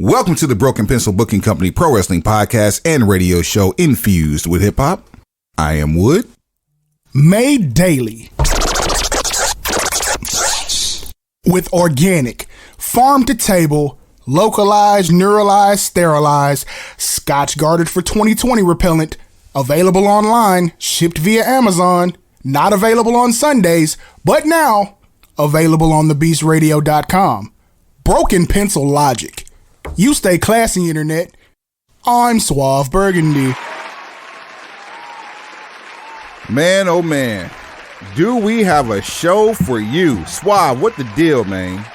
Welcome to the Broken Pencil Booking Company Pro Wrestling Podcast and radio show infused with hip hop. I am Wood. Made daily with organic, farm to table, localized, neuralized, sterilized, Scotch guarded for 2020 repellent, available online, shipped via Amazon, not available on Sundays, but now available on thebeastradio.com. Broken Pencil Logic. You stay classy, internet. I'm Suave Burgundy. Man, oh man, do we have a show for you? Suave, what the deal, man?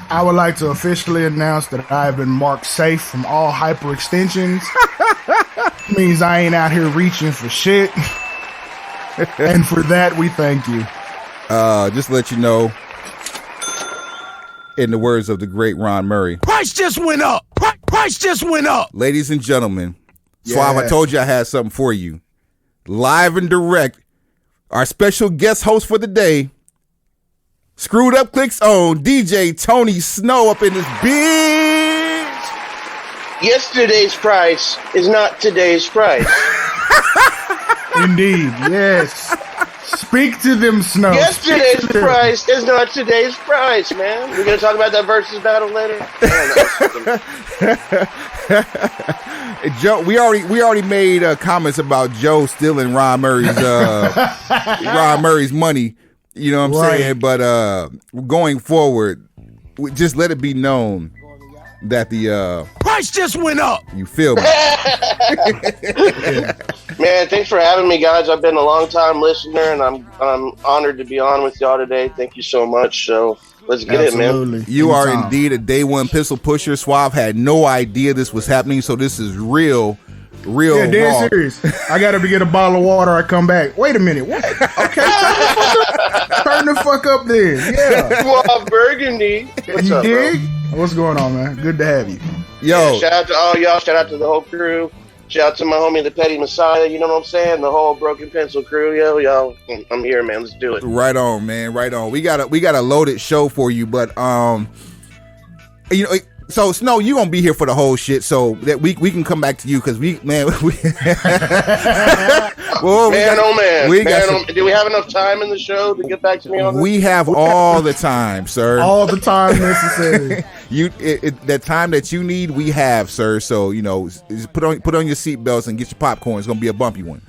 I would like to officially announce that I have been marked safe from all hyperextensions. Means I ain't out here reaching for shit. And for that, we thank you. Just to let you know, in the words of the great Ron Murray, price just went up. Price just went up. Ladies and gentlemen, Yes. Suave, I told you I had something for you. Live and direct, our special guest host for the day, Screwed Up Clicks own DJ Tony Snow up in this bitch. Yesterday's price is not today's price. Indeed, yes. Speak to them, Snow. Yesterday's Speak to them. price is not today's price, man. We're gonna talk about that versus battle later. Joe, we already made comments about Joe stealing Ron Murray's money. You know what I'm Right. saying? But going forward, just let it be known that the Price just went up. you feel me? Man, thanks for having me, guys. I've been a long time listener, and I'm honored to be on with y'all today. Thank you so much. So let's get it, man. Absolutely. You are Anytime. indeed a day one pistol pusher. Suave had no idea this was happening, so this is real Yeah, raw. dead serious. I gotta get a bottle of water. I come back. Wait a minute. What? Okay, turn the fuck up then. Yeah. Suave Burgundy. What's You up, dig? bro? What's going on, man? Good to have you. Yo, Yeah, shout out to all y'all. Shout out to the whole crew. Shout out to my homie, the Petty Messiah. You know what I'm saying? The whole Broken Pencil crew, yo, y'all. I'm here, man. Let's do it. right on, man, right on. We got a loaded show for you, but you know, so Snow, you gonna be here for the whole shit, so that we can come back to you because well, Man, do we have enough time in the show to get back to me on this? we have all the time, sir. All the time necessary. The time that you need, we have, sir. So you know, just put on your seatbelts and get your popcorn. It's gonna be a bumpy one.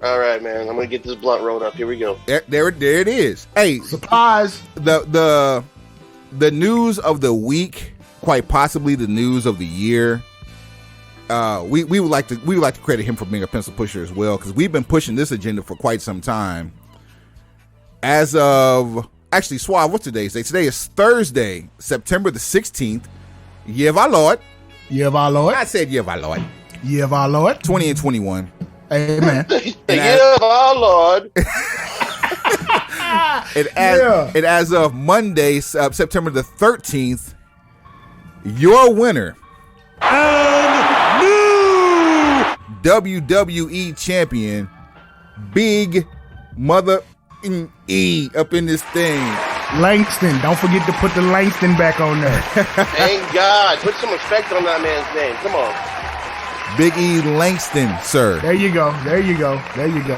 All right, man. I'm gonna get this blunt rolled up. Here we go. There it is. Hey, Surprise. the news of the week, quite possibly the news of the year. We would like to credit him for being a pencil pusher as well, because we've been pushing this agenda for quite some time. As of actually, Suave, what's today's date? Today is Thursday, September the 16th. Yeah, my lord. Yeah, our Lord. I said yeah, my lord. Yeah, our Lord. 20 and 21. Amen. Yeah, our Lord. And as of Monday, September the 13th, your winner and new WWE Champion, Big Mother E up in this thing. Langston. Don't forget to put the Langston back on there. Thank God. Put some respect on that man's name. Come on. Big E Langston, sir. There you go. There you go. There you go.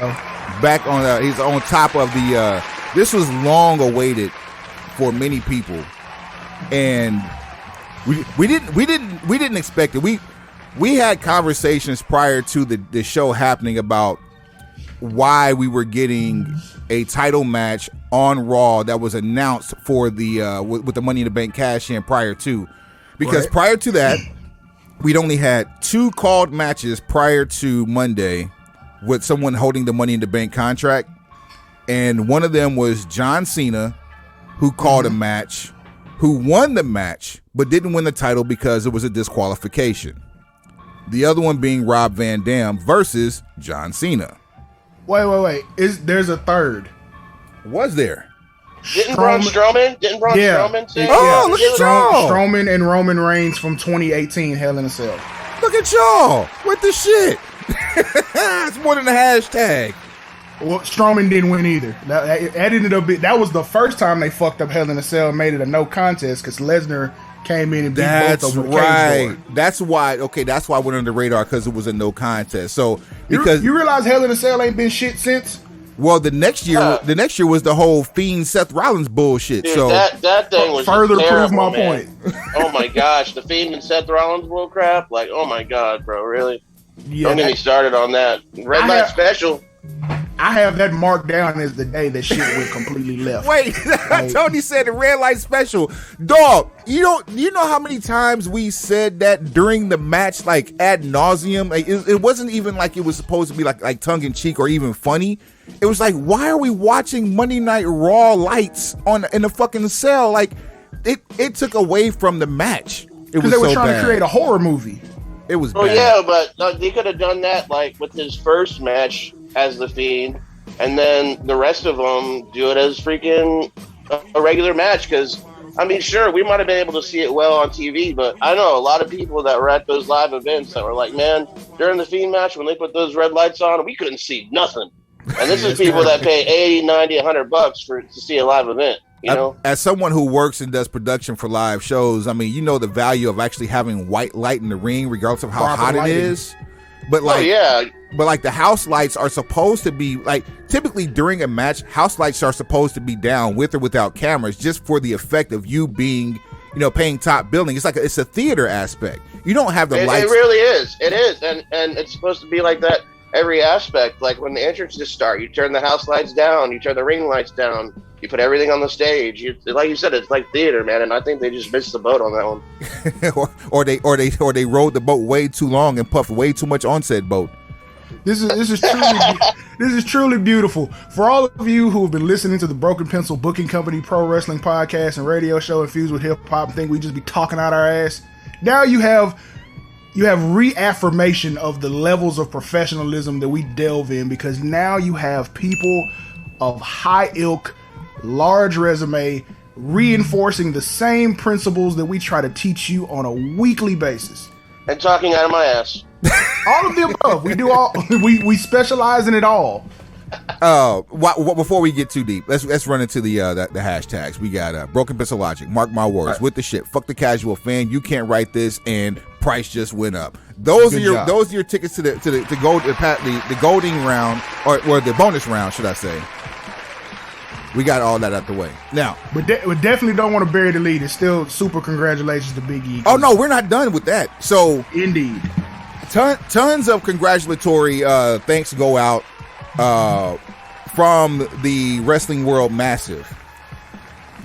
Back on, he's on top of the. This was long awaited for many people, and we didn't expect it. We had conversations prior to the show happening about why we were getting a title match on Raw that was announced for the with the Money in the Bank cash in prior to, because Right. prior to that we'd only had 2 called matches prior to Monday with someone holding the Money in the Bank contract, and one of them was John Cena, who called a match, who won the match but didn't win the title because it was a disqualification. The other one being Rob Van Dam versus John Cena. Wait. There's a third. Was there? Didn't Braun Strowman? Say? Oh, look at y'all. Strowman and Roman Reigns from 2018 Hell in a Cell. Look at y'all with the shit. It's more than a hashtag. Well, Strowman didn't win either. That ended up that was the first time they fucked up Hell in a Cell and made it a no contest because Lesnar came in and beat That's both of them with a cage right. door. That's why. Okay, that's why I went under the radar, because it was a no contest. So because You realize Hell in a Cell ain't been shit since? well, the next year was the whole Fiend Seth Rollins bullshit. Dude, so that thing was further just prove terrible, my man. point. Oh my gosh, the Fiend and Seth Rollins bull crap. Like, oh my god, bro, really? Yeah, Don't get me started on that. Red Light Special. I have that marked down as the day that shit went completely left. wait, Tony said the red light special. Dog, you know how many times we said that during the match, like ad nauseum. Like it wasn't even like it was supposed to be like tongue in cheek or even funny. It was like, why are we watching Monday Night Raw lights in the fucking cell? Like it took away from the match. It was Because they were so trying bad. to create a horror movie. It was Oh bad. yeah, but they could have done that like with his first match as the Fiend, and then the rest of them do it as freaking a regular match. Because I mean, sure, we might have been able to see it well on TV, but I know a lot of people that were at those live events that were like, man, during the Fiend match when they put those red lights on, we couldn't see nothing. And this is people that pay 80, 90, $100 to see a live event. You know, as someone who works and does production for live shows, I mean, you know the value of actually having white light in the ring, regardless of how Proper hot lighting. it is. But like, but like the house lights are supposed to be like, typically during a match, house lights are supposed to be down with or without cameras, just for the effect of you being, paying top billing. It's like it's a theater aspect. You don't have the lights. It really is. It is, and it's supposed to be like that every aspect. Like when the entrances start, you turn the house lights down, you turn the ring lights down. You put everything on the stage. Like you said, it's like theater, man. And I think they just missed the boat on that one. or they rode the boat way too long and puffed way too much on said boat. This is truly beautiful. For all of you who have been listening to the Broken Pencil Booking Company Pro Wrestling Podcast and radio show infused with hip hop and think we just be talking out our ass, now you have reaffirmation of the levels of professionalism that we delve in, because now you have people of high ilk, large resume, reinforcing the same principles that we try to teach you on a weekly basis. And talking out of my ass. All of the above. We do all. We specialize in it all. Before we get too deep, let's run into the hashtags. We got Broken Pencil Logic, mark my words, with the shit. Fuck the casual fan. You can't write this, and price just went up. Those are your tickets to the golden round, or the bonus round, should I say? We got all that out the way now. But we definitely don't want to bury the lead. It's still super congratulations to Big E. Oh no, we're not done with that. So indeed, tons of congratulatory thanks go out from the wrestling world massive.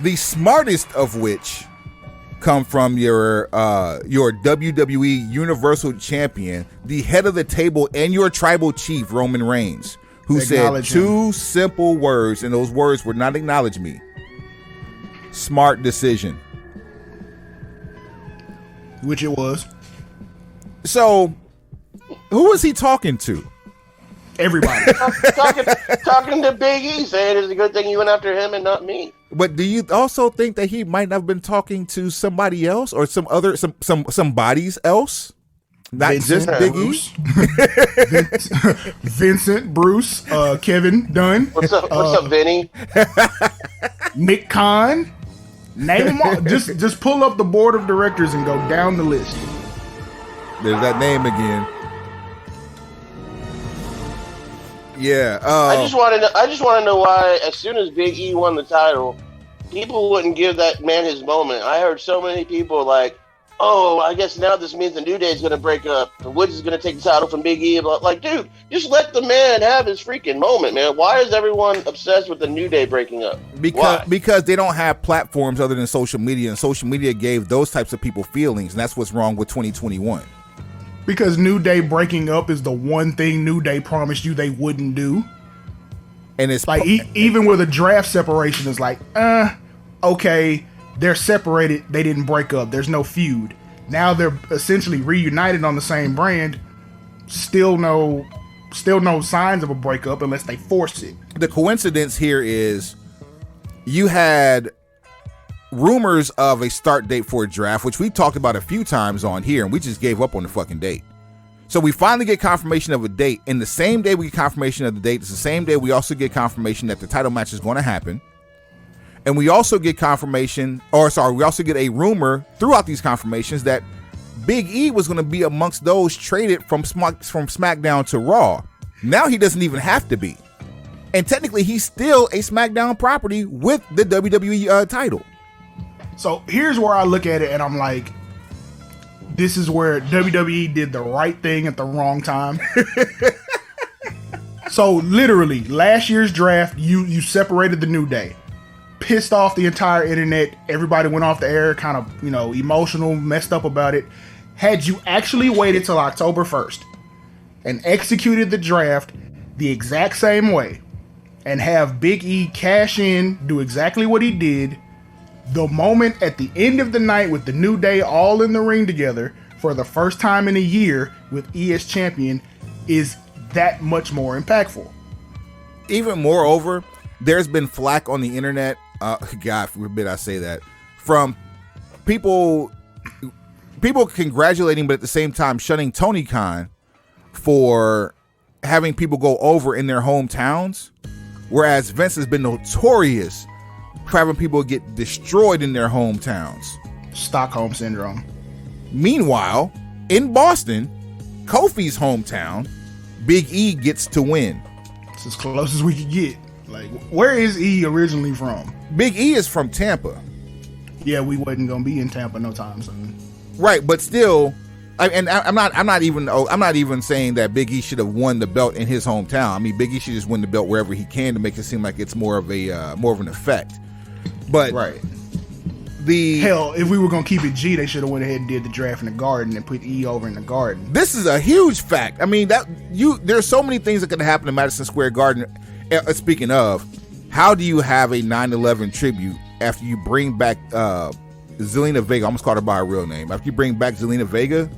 The smartest of which come from your WWE Universal Champion, the head of the table, and your tribal chief Roman Reigns, who said two simple words, and those words were not acknowledge me. Smart decision. Which it was. So, who was he talking to? Everybody. talking to Big E, saying it's a good thing you went after him and not me. But do you also think that he might have been talking to somebody else or somebody's else? Not Vincent, just Big Bruce. E? Vincent, Bruce, Kevin Dunn. What's up, Vinny? Nick Khan. Name them all. Just pull up the board of directors and go down the list. There's that name again. Yeah. I just want to know why, as soon as Big E won the title, people wouldn't give that man his moment. I heard so many people like, oh, I guess now this means the New Day is going to break up. And Woods is going to take the title from Big E. Like, dude, just let the man have his freaking moment, man. Why is everyone obsessed with the New Day breaking up? Because they don't have platforms other than social media, and social media gave those types of people feelings, and that's what's wrong with 2021. Because New Day breaking up is the one thing New Day promised you they wouldn't do. And it's like even with a draft separation, it's like, okay, they're separated. They didn't break up. There's no feud. Now they're essentially reunited on the same brand. Still no signs of a breakup unless they force it. The coincidence here is you had rumors of a start date for a draft, which we talked about a few times on here, and we just gave up on the fucking date. So we finally get confirmation of a date, and the same day we get confirmation of the date, it's the same day we also get confirmation that the title match is going to happen. And we also get we also get a rumor throughout these confirmations that Big E was going to be amongst those traded from SmackDown to Raw. Now he doesn't even have to be. And technically, he's still a SmackDown property with the WWE title. So here's where I look at it and I'm like, this is where WWE did the right thing at the wrong time. So literally, last year's draft, you separated the New Day. Pissed off the entire internet. Everybody went off the air, kind of, emotional, messed up about it. Had you actually waited till October 1st and executed the draft the exact same way and have Big E cash in, do exactly what he did, the moment at the end of the night with the New Day all in the ring together for the first time in a year with E as champion is that much more impactful. Even moreover, there's been flack on the internet, God forbid I say that, from people congratulating, but at the same time shunning Tony Khan for having people go over in their hometowns, whereas Vince has been notorious for having people get destroyed in their hometowns. Stockholm Syndrome. Meanwhile, in Boston, Kofi's hometown, Big E gets to win. It's as close as we could get. Like, where is E originally from? Big E is from Tampa. Yeah, we wasn't gonna be in Tampa no time soon. Right, but still, I'm not even saying that Big E should have won the belt in his hometown. I mean, Big E should just win the belt wherever he can to make it seem like it's more of an effect. But right. Hell, if we were gonna keep it G, they should have went ahead and did the draft in the Garden and put E over in the Garden. This is a huge fact. I mean, there's so many things that could happen in Madison Square Garden. Speaking of, how do you have a 9/11 tribute after you bring back Zelina Vega? I almost called her by her real name. After you bring back Zelina Vega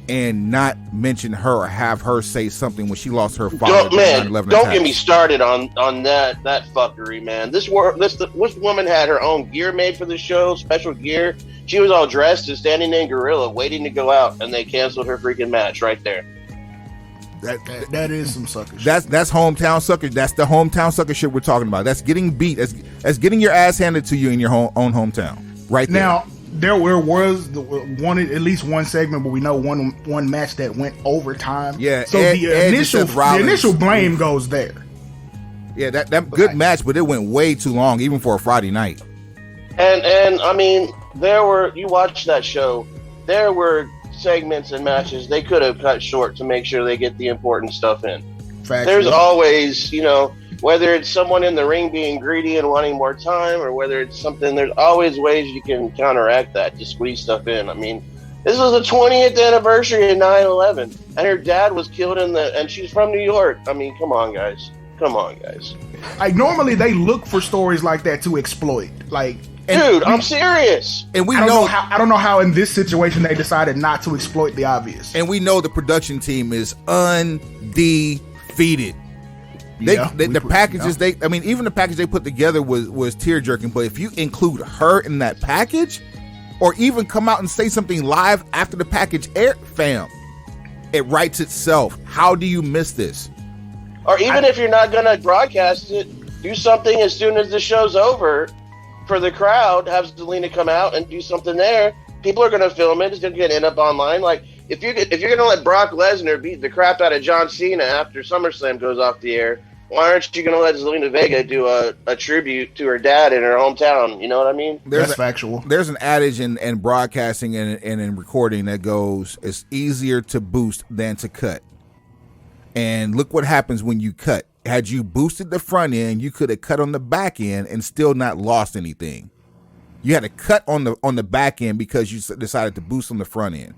and not mention her or have her say something when she lost her father. Don't get me started on that fuckery, man. This woman had her own gear made for the show, special gear. She was all dressed and standing in gorilla, waiting to go out, and they canceled her freaking match right there. That is some sucker shit. That's hometown sucker. That's the hometown sucker shit we're talking about. That's getting beat. That's getting your ass handed to you in your own hometown. Right there. Now, there was at least one segment, but we know one match that went overtime. Yeah. So the initial blame goes there. Yeah, that good match, but it went way too long, even for a Friday night. And I mean, you watched that show. There were segments and matches they could have cut short to make sure they get the important stuff in. There's always, whether it's someone in the ring being greedy and wanting more time, or whether it's something, there's always ways you can counteract that to squeeze stuff in. I mean, this was the 20th anniversary of 9/11, and her dad was killed and she's from New York. I mean, come on, guys. Like, normally they look for stories like that to exploit. Like, dude, I'm serious. And I don't know how in this situation they decided not to exploit the obvious. And we know the production team is undefeated. Even the package they put together was tear jerking. But if you include her in that package, or even come out and say something live after the package aired, fam, it writes itself. How do you miss this? Or even if you're not gonna broadcast it, do something as soon as the show's over for the crowd. Have Zelina come out and do something there. People are gonna film it. It's gonna end up online. Like, if you're gonna let Brock Lesnar beat the crap out of John Cena after SummerSlam goes off the air, why aren't you gonna let Zelina Vega do a tribute to her dad in her hometown? You know what I mean? That's factual. There's an adage in broadcasting and in recording that goes, it's easier to boost than to cut. And look what happens when you cut. Had you boosted the front end, you could have cut on the back end and still not lost anything. You had to cut on the back end because you decided to boost on the front end.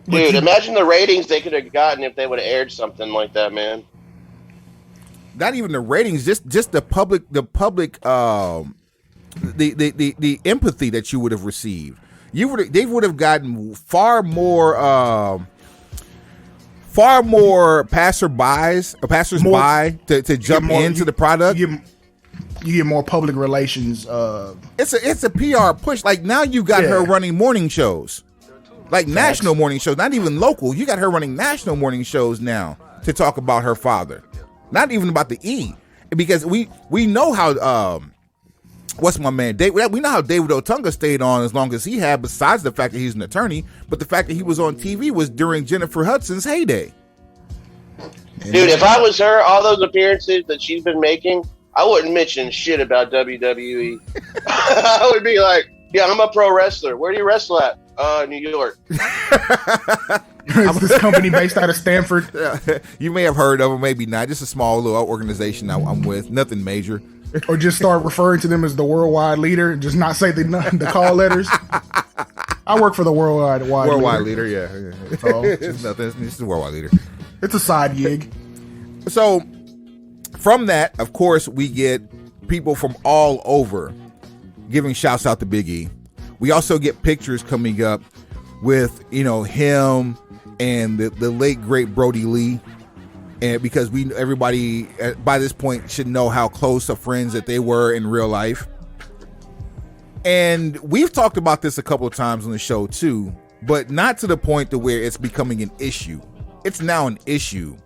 Dude, imagine the ratings they could have gotten if they would have aired something like that, man. Not even the ratings, just the public, the empathy that you would have received. They would have gotten far more passersby to jump into the product. You get more public relations. It's a PR push. Like, now you got her running morning shows, like national morning shows, not even local. You got her running national morning shows now to talk about her father. Not even about the E, because we know how what's my man? We know how David Otunga stayed on as long as he had, besides the fact that he's an attorney, but the fact that he was on TV was during Jennifer Hudson's heyday. Dude, if I was her, all those appearances that she's been making, I wouldn't mention shit about WWE. I would be like, yeah, I'm a pro wrestler. Where do you wrestle at? New York. It's this company based out of Stanford. You may have heard of them, maybe not. Just a small little organization I'm with. Nothing major. Or just start referring to them as the worldwide leader and just not say the call letters. I work for the worldwide leader. Yeah. So, It's nothing. It's just a worldwide leader. It's a side gig. So from that, of course, we get people from all over giving shouts out to Big E. We also get pictures coming up with, him and the late great Brody Lee. And because everybody by this point should know how close of friends that they were in real life. And we've talked about this a couple of times on the show too, but not to the point to where it's becoming an issue. It's now an issue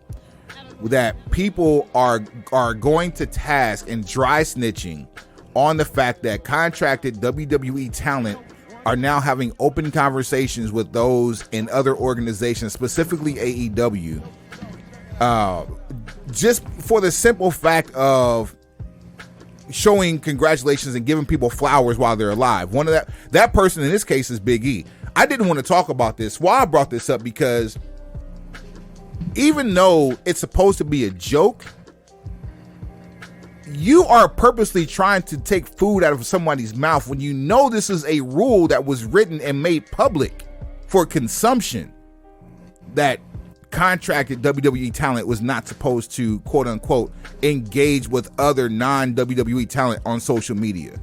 that people are going to task and dry snitching on the fact that contracted WWE talent are now having open conversations with those in other organizations, specifically AEW. Just for the simple fact of showing congratulations and giving people flowers while they're alive. One of that person in this case is Big E. I didn't want to talk about this. Why I brought this up, because even though it's supposed to be a joke, you are purposely trying to take food out of somebody's mouth when you know this is a rule that was written and made public for consumption, that contracted WWE talent was not supposed to, quote unquote, engage with other non-WWE talent on social media.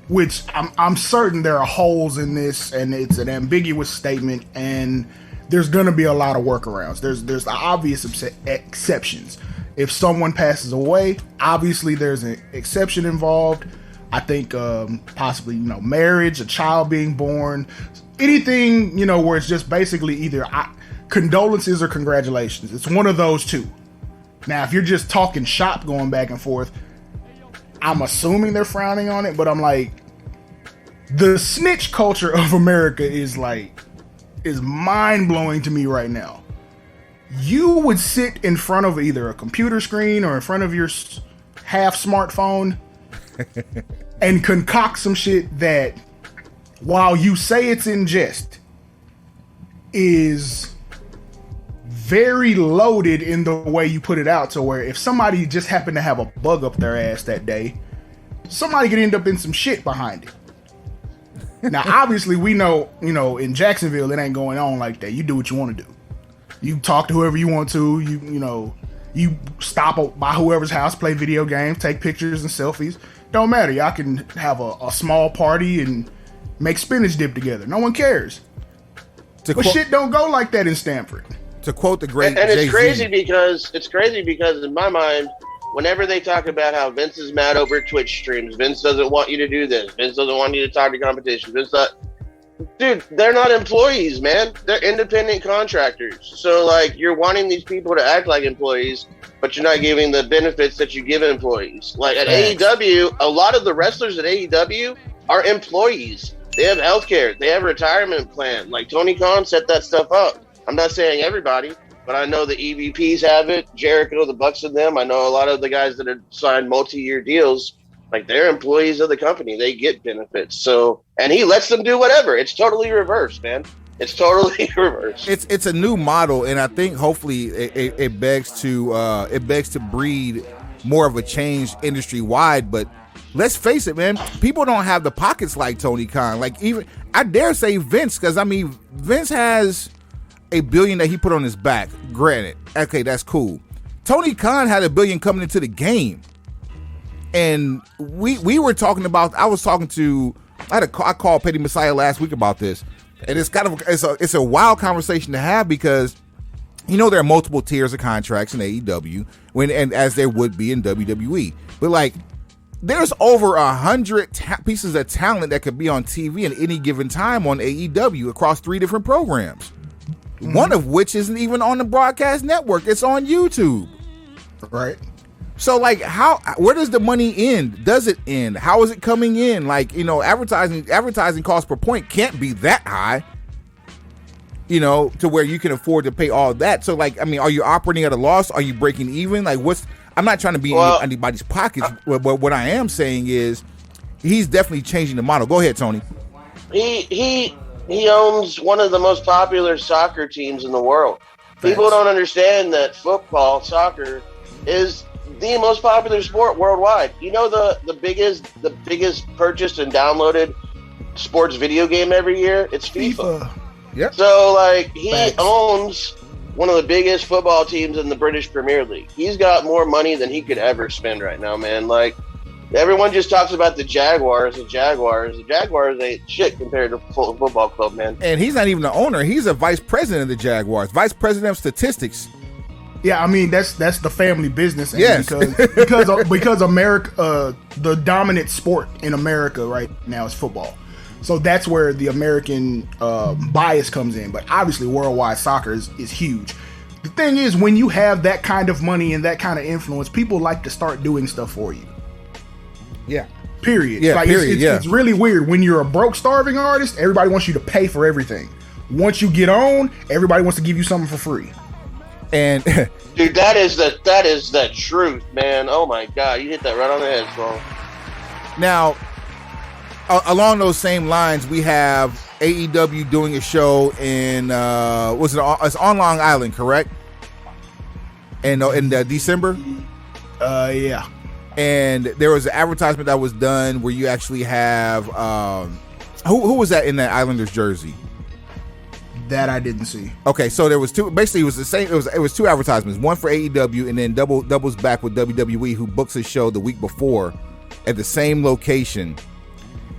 Which I'm certain there are holes in this, and it's an ambiguous statement, and there's going to be a lot of workarounds. There's obvious exceptions. If someone passes away, obviously there's an exception involved. I think possibly, marriage, a child being born, anything, where it's just basically either condolences or congratulations. It's one of those two. Now, if you're just talking shop going back and forth, I'm assuming they're frowning on it, but I'm like, the snitch culture of America is mind-blowing to me right now. You would sit in front of either a computer screen or in front of your half smartphone and concoct some shit that, while you say it's in jest, is very loaded in the way you put it out, to where if somebody just happened to have a bug up their ass that day, somebody could end up in some shit behind it. Now, obviously, we know, in Jacksonville, it ain't going on like that. You do what you want to do. You talk to whoever you want to. You stop by whoever's house, play video games, take pictures and selfies. Don't matter. Y'all can have a small party and make spinach dip together. No one cares. But shit don't go like that in Stanford. To quote the great and Jay-Z. it's crazy because in my mind, whenever they talk about how Vince is mad over Twitch streams, Vince doesn't want you to do this, Vince doesn't want you to talk to competition, dude, they're not employees, man. They're independent contractors. So, you're wanting these people to act like employees, but you're not giving the benefits that you give employees. Like, at AEW, a lot of the wrestlers at AEW are employees. They have healthcare. They have a retirement plan. Like, Tony Khan set that stuff up. I'm not saying everybody, but I know the EVPs have it. Jericho, the Bucks and them. I know a lot of the guys that have signed multi-year deals. They're employees of the company. They get benefits. So, and he lets them do whatever. It's totally reversed, man. It's totally reversed. It's a new model, and I think hopefully it begs to breed more of a change industry wide. But let's face it, man. People don't have the pockets like Tony Khan. Even I dare say Vince, because Vince has $1 billion that he put on his back. Granted, okay, that's cool. Tony Khan had $1 billion coming into the game. And we were talking about, I called Petty Messiah last week about this, and it's a wild conversation to have, because there are multiple tiers of contracts in AEW and as there would be in WWE, but there's over 100 pieces of talent that could be on TV at any given time on AEW across 3 different programs. One of which isn't even on the broadcast network. It's on YouTube. Right. So like, where does the money end? Does it end? How is it coming in? Like, advertising cost per point can't be that high, to where you can afford to pay all that. So like, I mean, are you operating at a loss? Are you breaking even? Like, I'm not trying to be in anybody's pockets. But what I am saying is he's definitely changing the model. Go ahead, Tony. He owns one of the most popular soccer teams in the world. People don't understand that soccer is the most popular sport worldwide. The biggest purchased and downloaded sports video game every year? It's FIFA. Yep. So like he owns one of the biggest football teams in the British Premier League. He's got more money than he could ever spend right now, man. Like everyone just talks about the Jaguars. The Jaguars ain't shit compared to football club, man. And he's not even the owner. He's a vice president of the Jaguars, vice president of statistics. Yeah, I mean that's the family business. Yes, because America, the dominant sport in America right now is football. So that's where the American bias comes in. But obviously, worldwide soccer is huge. The thing is, when you have that kind of money and that kind of influence, people like to start doing stuff for you. Yeah. Period. Yeah. Like, period. It's really weird. When you're a broke, starving artist, everybody wants you to pay for everything. Once you get on, everybody wants to give you something for free. And dude, that is the truth, man. Oh my God, you hit that right on the head, Paul. Now, along those same lines, we have AEW doing a show in it's on Long Island, correct? And in December. Yeah. And there was an advertisement that was done where you actually have who was that in that Islanders jersey? That I didn't see. Okay, so there was two. Basically, it was the same. It was two advertisements. One for AEW, and then doubles back with WWE, who books a show the week before at the same location,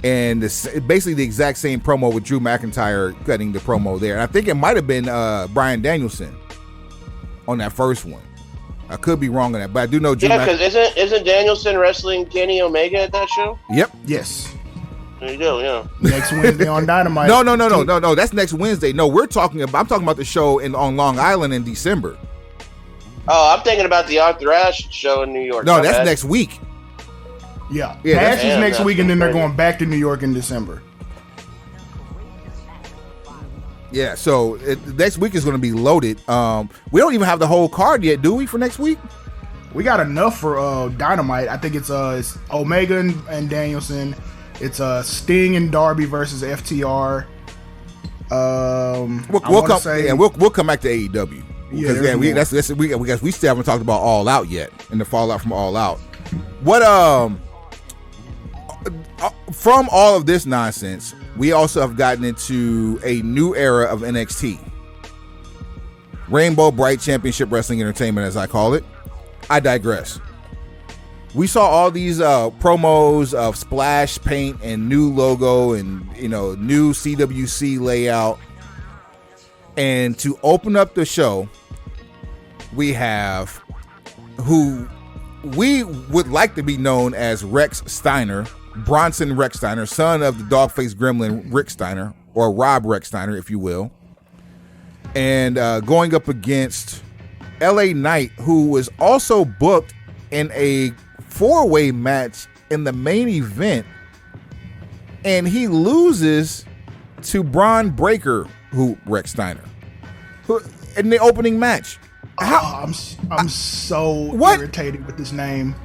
and basically the exact same promo with Drew McIntyre cutting the promo there. And I think it might have been Bryan Danielson on that first one. I could be wrong on that, but I do know Drew. Yeah, because isn't Danielson wrestling Kenny Omega at that show? Yep. Yes. There you go. Yeah. Next Wednesday on Dynamite. No. That's next Wednesday. No, I'm talking about the show on Long Island in December. Oh, I'm thinking about the Arthur Ashe show in New York. No, that's next week. Yeah. Ashe is next week, and then they're going back to New York in December. Yeah, so next week is going to be loaded. We don't even have the whole card yet, do we, for next week? We got enough for Dynamite. I think it's Omega and Danielson. It's Sting and Darby versus FTR. We'll come back to AEW because we still haven't talked about All Out yet and the fallout from All Out. What from all of this nonsense, we also have gotten into a new era of NXT, Rainbow Bright Championship Wrestling Entertainment, as I call it. I digress. We saw all these promos of splash paint and new logo and new CWC layout. And to open up the show, we have who we would like to be known as Rex Steiner, Bronson Rex Steiner, son of the dog-faced gremlin Rick Steiner, or Rob Rex Steiner, if you will. And going up against LA Knight, who was also booked in a four-way match in the main event, and he loses to Braun Breaker, Rex Steiner, in the opening match. I'm so irritated with this name.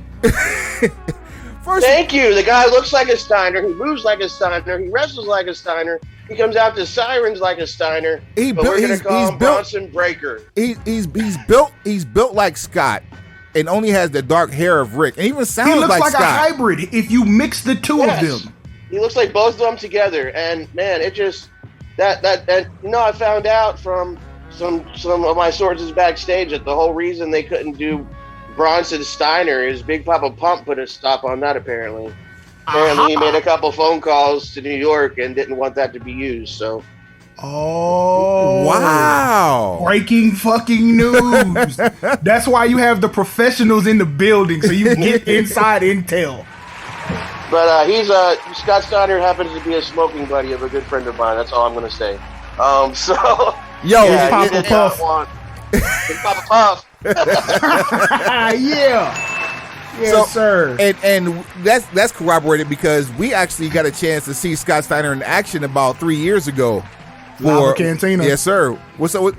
Thank you. The guy looks like a Steiner. He moves like a Steiner. He wrestles like a Steiner. He comes out to sirens like a Steiner. We're going to call him Bronson Breaker. He's built like Scott, and only has the dark hair of Rick. And even sounds he looks like Scott. A hybrid. If you mix the two of them, he looks like both of them together. And man, it just I found out from some of my sources backstage that the whole reason they couldn't do Bronson Steiner is Big Papa Pump put a stop on that. Apparently he made a couple phone calls to New York and didn't want that to be used. So. Oh wow! Breaking fucking news. That's why you have the professionals in the building, so you get inside intel. But Scott Steiner happens to be a smoking buddy of a good friend of mine. That's all I'm going to say. Papa Puff. Papa Puff. Yeah. Yes, sir. And that's corroborated because we actually got a chance to see Scott Steiner in action about 3 years ago. Lava Cantina. Yes, sir. What's good,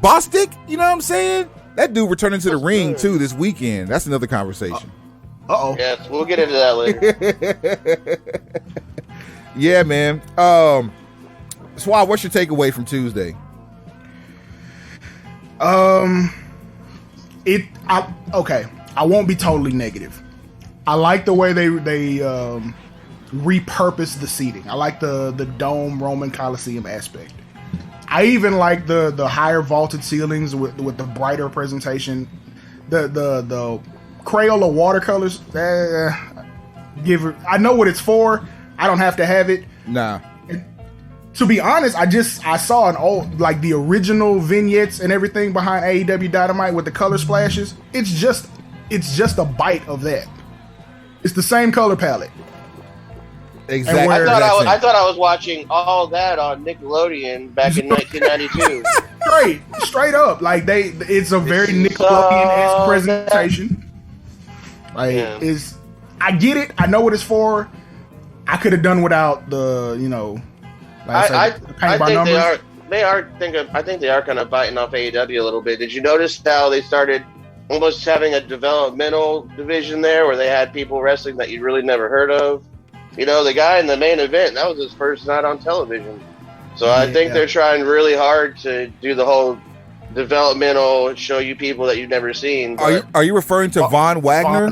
Bostic? You know what I'm saying? That dude returning to the ring too this weekend. That's another conversation. Uh-oh. Yes, we'll get into that later. Yeah, man. Swab, what's your takeaway from Tuesday? Okay. I won't be totally negative. I like the way they repurposed the seating. I like the dome Roman Coliseum aspect. I even like the higher vaulted ceilings with the brighter presentation. The Crayola watercolors. I know what it's for. I don't have to have it. Nah. To be honest, I saw an old, like the original vignettes and everything behind AEW Dynamite with the color splashes. It's just a bite of that. It's the same color palette. Exactly. I thought I was watching all that on Nickelodeon back in 1992. Straight up, like it's a very Nickelodeon-esque presentation. Like I get it. I know what it's for. I could have done without the, I think they are kind of biting off AEW a little bit. Did you notice how they started almost having a developmental division there where they had people wrestling that you really never heard of? The guy in the main event, that was his first night on television. So I think they're trying really hard to do the whole developmental, show you people that you've never seen. Are you referring to Von Wagner?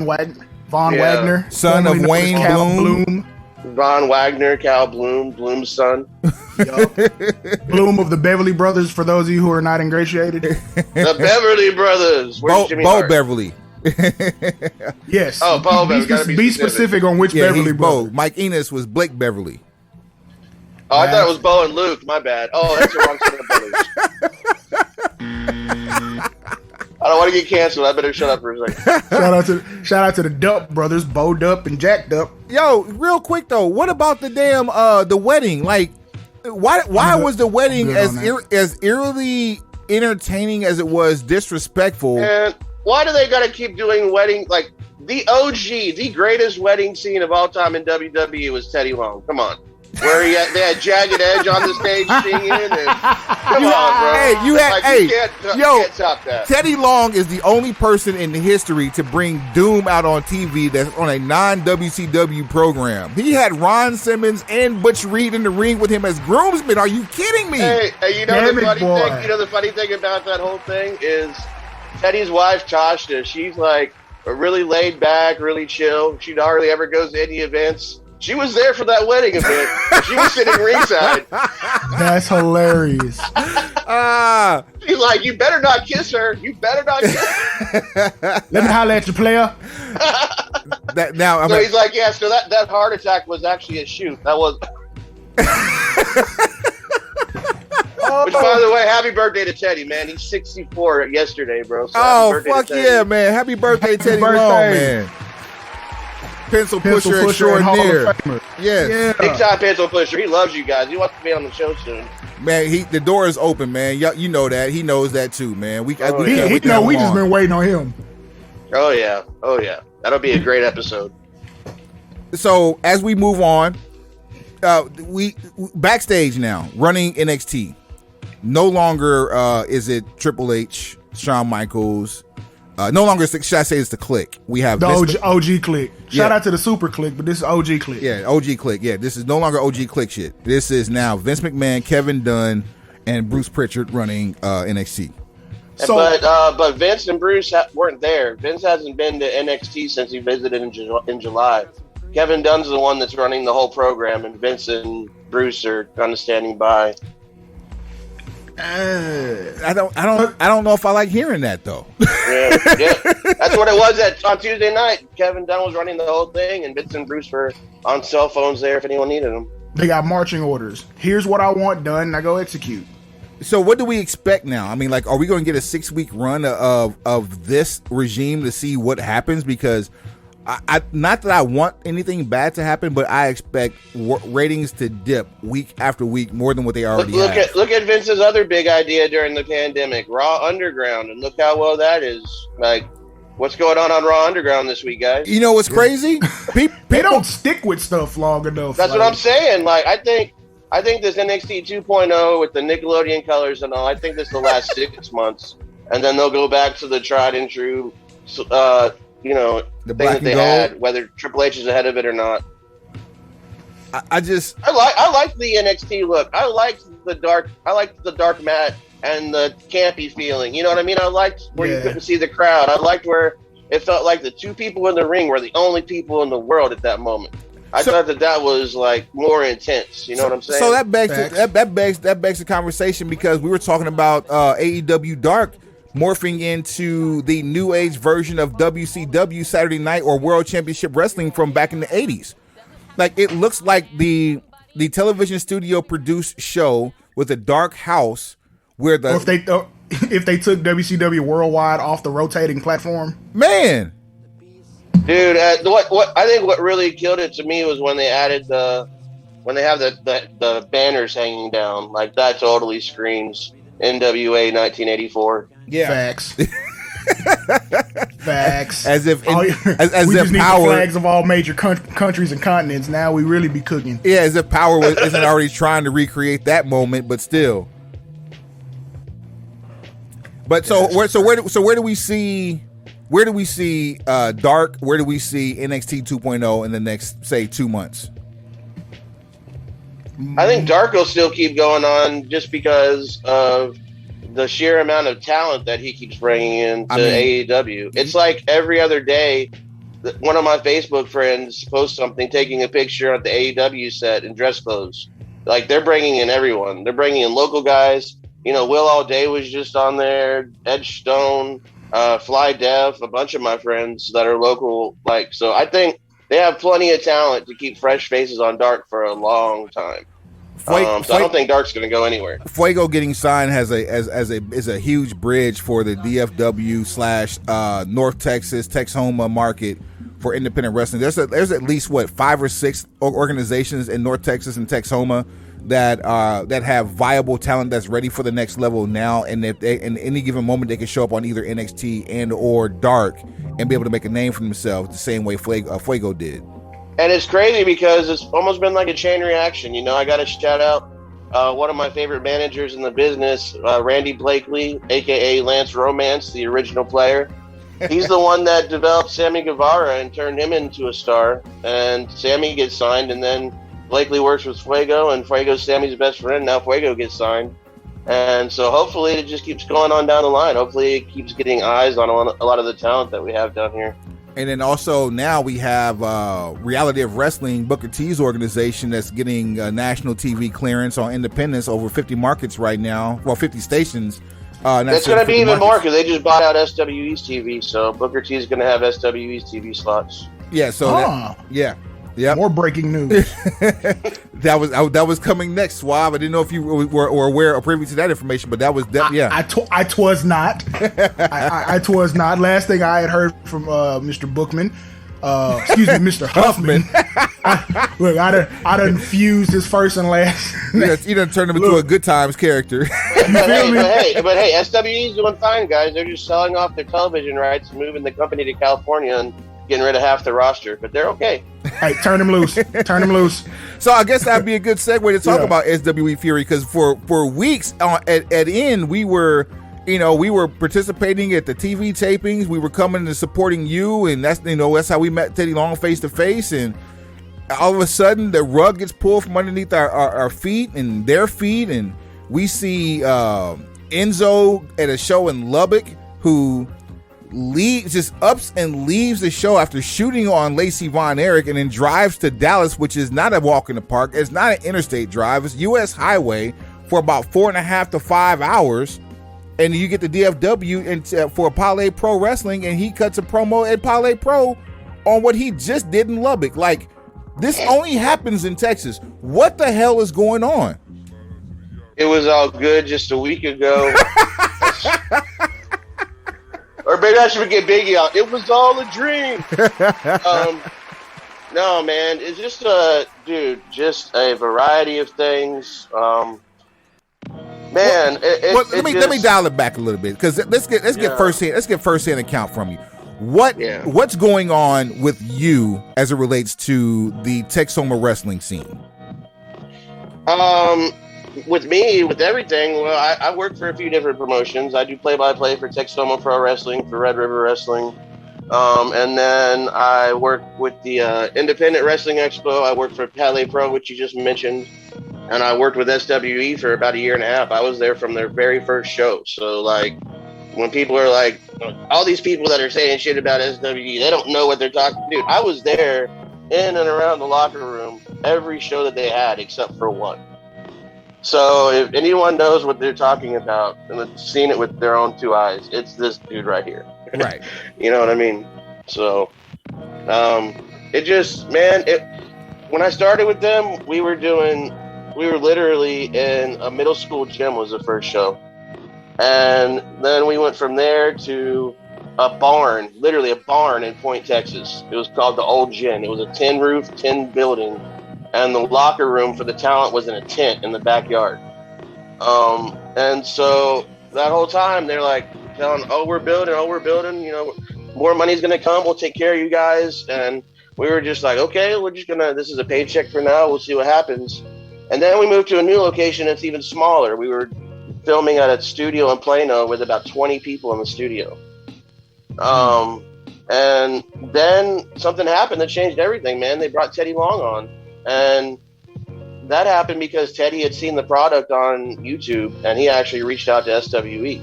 Von Wagner, son of Wayne Bloom. Von Wagner, Cal Bloom, Bloom's son. Bloom of the Beverly Brothers, for those of you who are not ingratiated. The Beverly Brothers. Where's Jimmy Hart? Beverly. Yes. Oh, Bo Beverly. Be specific on which Beverly Brother. Mike Enos was Blake Beverly. Oh, I thought it was Bo and Luke. My bad. Oh, that's the wrong set of brothers. I don't want to get canceled. I better shut up for a second. Shout out to the Dupp brothers, Bo Dupp and Jack Dupp. Yo, real quick though, what about the damn the wedding? Like, why was the wedding as eerily entertaining as it was disrespectful? And why do they got to keep doing wedding? Like the OG, the greatest wedding scene of all time in WWE was Teddy Long. Come on. Where they had Jagged Edge on the stage singing. Come on, bro. You can't top that. Teddy Long is the only person in history to bring Doom out on TV that's on a non-WCW program. He had Ron Simmons and Butch Reed in the ring with him as groomsmen. Are you kidding me? Hey, the funny thing about that whole thing is Teddy's wife, Tasha, she's like really laid back, really chill. She hardly ever goes to any events. She was there for that wedding event. She was sitting ringside. That's hilarious. She's like, you better not kiss her. You better not kiss her. Let me holler at you, player. He's like, yeah, so that heart attack was actually a shoot. That was... Which, by the way, happy birthday to Teddy, man. He's 64 yesterday, bro. So fuck yeah, man. Happy birthday, Teddy Long, man. Pencil pusher extraordinaire. Yes. Big time pencil pusher. He loves you guys. He wants to be on the show soon. Man, the door is open, man. You know that. He knows that too, man. We just been waiting on him. Oh yeah. That'll be a great episode. So as we move on, we backstage now, running NXT. No longer is it Triple H, Shawn Michaels. No longer, should I say, it's the Click. We have the OG Click. Shout out to the Super Click, but this is OG Click. Yeah, OG Click. Yeah, this is no longer OG Click shit. This is now Vince McMahon, Kevin Dunn, and Bruce Pritchard running NXT. But Vince and Bruce weren't there. Vince hasn't been to NXT since he visited in July. Kevin Dunn's the one that's running the whole program, and Vince and Bruce are kind of standing by. I don't know if I like hearing that though. Yeah. That's what it was on Tuesday night. Kevin Dunn was running the whole thing, and Vince and Bruce were on cell phones there if anyone needed them. They got marching orders. Here's what I want done. Now go execute. So what do we expect now? I mean, like, are we going to get a 6-week run of this regime to see what happens? Because I not that I want anything bad to happen, but I expect ratings to dip week after week more than what they already have. Look at Vince's other big idea during the pandemic, Raw Underground, and look how well that is. Like, What's going on Raw Underground this week, guys? You know what's crazy? They don't stick with stuff long enough. That's what I'm saying. Like, I think this NXT 2.0 with the Nickelodeon colors and all, I think this is the last 6 months. And then they'll go back to the tried and true, the thing that they had, whether Triple H is ahead of it or not. I like the NXT look. I liked the dark mat and the campy feeling. You know what I mean? I liked where you couldn't see the crowd. I liked where it felt like the two people in the ring were the only people in the world at that moment. I thought that was like more intense. You know what I'm saying? So that begs the conversation, because we were talking about AEW Dark morphing into the new age version of WCW Saturday Night or World Championship Wrestling from back in the 80s. Like, it looks like the television studio produced show with a dark house where the... Or if they took WCW Worldwide off the rotating platform. Man. Dude, what really killed it to me was when they added when they have the banners hanging down. Like, that totally screams NWA 1984. Yeah. Facts. Facts. As if we if just need Power, the flags of all major countries and continents. Now we really be cooking. Yeah, as if Power isn't already trying to recreate that moment, but still. But where do we see Dark? Where do we see NXT 2.0 in the next, say, 2 months? I think Dark will still keep going on just because of the sheer amount of talent that he keeps bringing into AEW. It's like every other day, one of my Facebook friends posts something taking a picture at the AEW set in dress clothes. Like, they're bringing in everyone. They're bringing in local guys. Will All Day was just on there, Edge Stone, Fly Def, a bunch of my friends that are local. Like, so I think they have plenty of talent to keep fresh faces on Dark for a long time. So I don't think Dark's going to go anywhere. Fuego getting signed is a huge bridge for the DFW / North Texas, Texhoma market for independent wrestling. There's at least 5 or 6 organizations in North Texas and Texhoma that have viable talent that's ready for the next level now, and if they, in any given moment, they can show up on either NXT and or Dark and be able to make a name for themselves the same way Fuego did. And it's crazy because it's almost been like a chain reaction. I got to shout out one of my favorite managers in the business, Randy Blakely, aka Lance Romance, the original player. He's the one that developed Sammy Guevara and turned him into a star. And Sammy gets signed, and then Blakely works with Fuego, and Fuego's Sammy's best friend. Now Fuego gets signed. And so hopefully it just keeps going on down the line. Hopefully it keeps getting eyes on a lot of the talent that we have down here. And then also now we have Reality of Wrestling, Booker T's organization, that's getting national TV clearance on independence over 50 markets right now. Well, 50 stations. It's going to be even more because they just bought out SWE's TV. So Booker T is going to have SWE's TV slots. Yeah. So yeah. More breaking news. that was coming next, Suave. I didn't know if you were aware or privy to that information, but that was I twas not. I twas not. Last thing I had heard from Mr. Bookman, Mr. Huffman. I done fused his first and last. You done turned him into a Good Times character. But hey, SWE's doing fine, guys. They're just selling off their television rights, moving the company to California, and getting rid of half the roster, but they're okay. Hey, turn them loose. Turn them loose. So I guess that'd be a good segue to talk about SWE Fury, because for weeks at end we were participating at the TV tapings. We were coming and supporting you, and that's how we met Teddy Long face to face. And all of a sudden, the rug gets pulled from underneath our feet and their feet, and we see Enzo at a show in Lubbock who ups and leaves the show after shooting on Lacey Von Erich, and then drives to Dallas, which is not a walk in the park. It's not an interstate drive. It's U.S. highway for about 4.5 to 5 hours. And you get the DFW for Parlay Pro Wrestling, and he cuts a promo at Parlay Pro on what he just did in Lubbock. Like, this only happens in Texas. What the hell is going on? It was all good just a week ago. Or maybe I should get Biggie out. It was all a dream. No, man. It's just a variety of things. Man, let me dial it back a little bit, because let's get firsthand account from you. What's going on with you as it relates to the Texoma wrestling scene? With me, with everything, well, I work for a few different promotions. I do play-by-play for Texoma Pro Wrestling, for Red River Wrestling. And then I work with the Independent Wrestling Expo. I work for Palais Pro, which you just mentioned. And I worked with SWE for about a year and a half. I was there from their very first show. So, like, when people are like, all these people that are saying shit about SWE, they don't know what they're talking. Dude, I was there in and around the locker room every show that they had except for one. So if anyone knows what they're talking about and have seen it with their own two eyes, it's this dude right here. Right. You know what I mean? So, it just, man, when I started with them, we were literally in a middle school gym was the first show. And then we went from there to a barn, literally a barn in Point, Texas. It was called the Old Gin. It was a tin roof, tin building. And the locker room for the talent was in a tent in the backyard. And so that whole time they're like telling, oh, we're building, you know, more money's going to come. We'll take care of you guys. And we were just like, okay, this is a paycheck for now. We'll see what happens. And then we moved to a new location that's even smaller. We were filming at a studio in Plano with about 20 people in the studio. And then something happened that changed everything, man. They brought Teddy Long on. And that happened because Teddy had seen the product on YouTube and he actually reached out to SWE.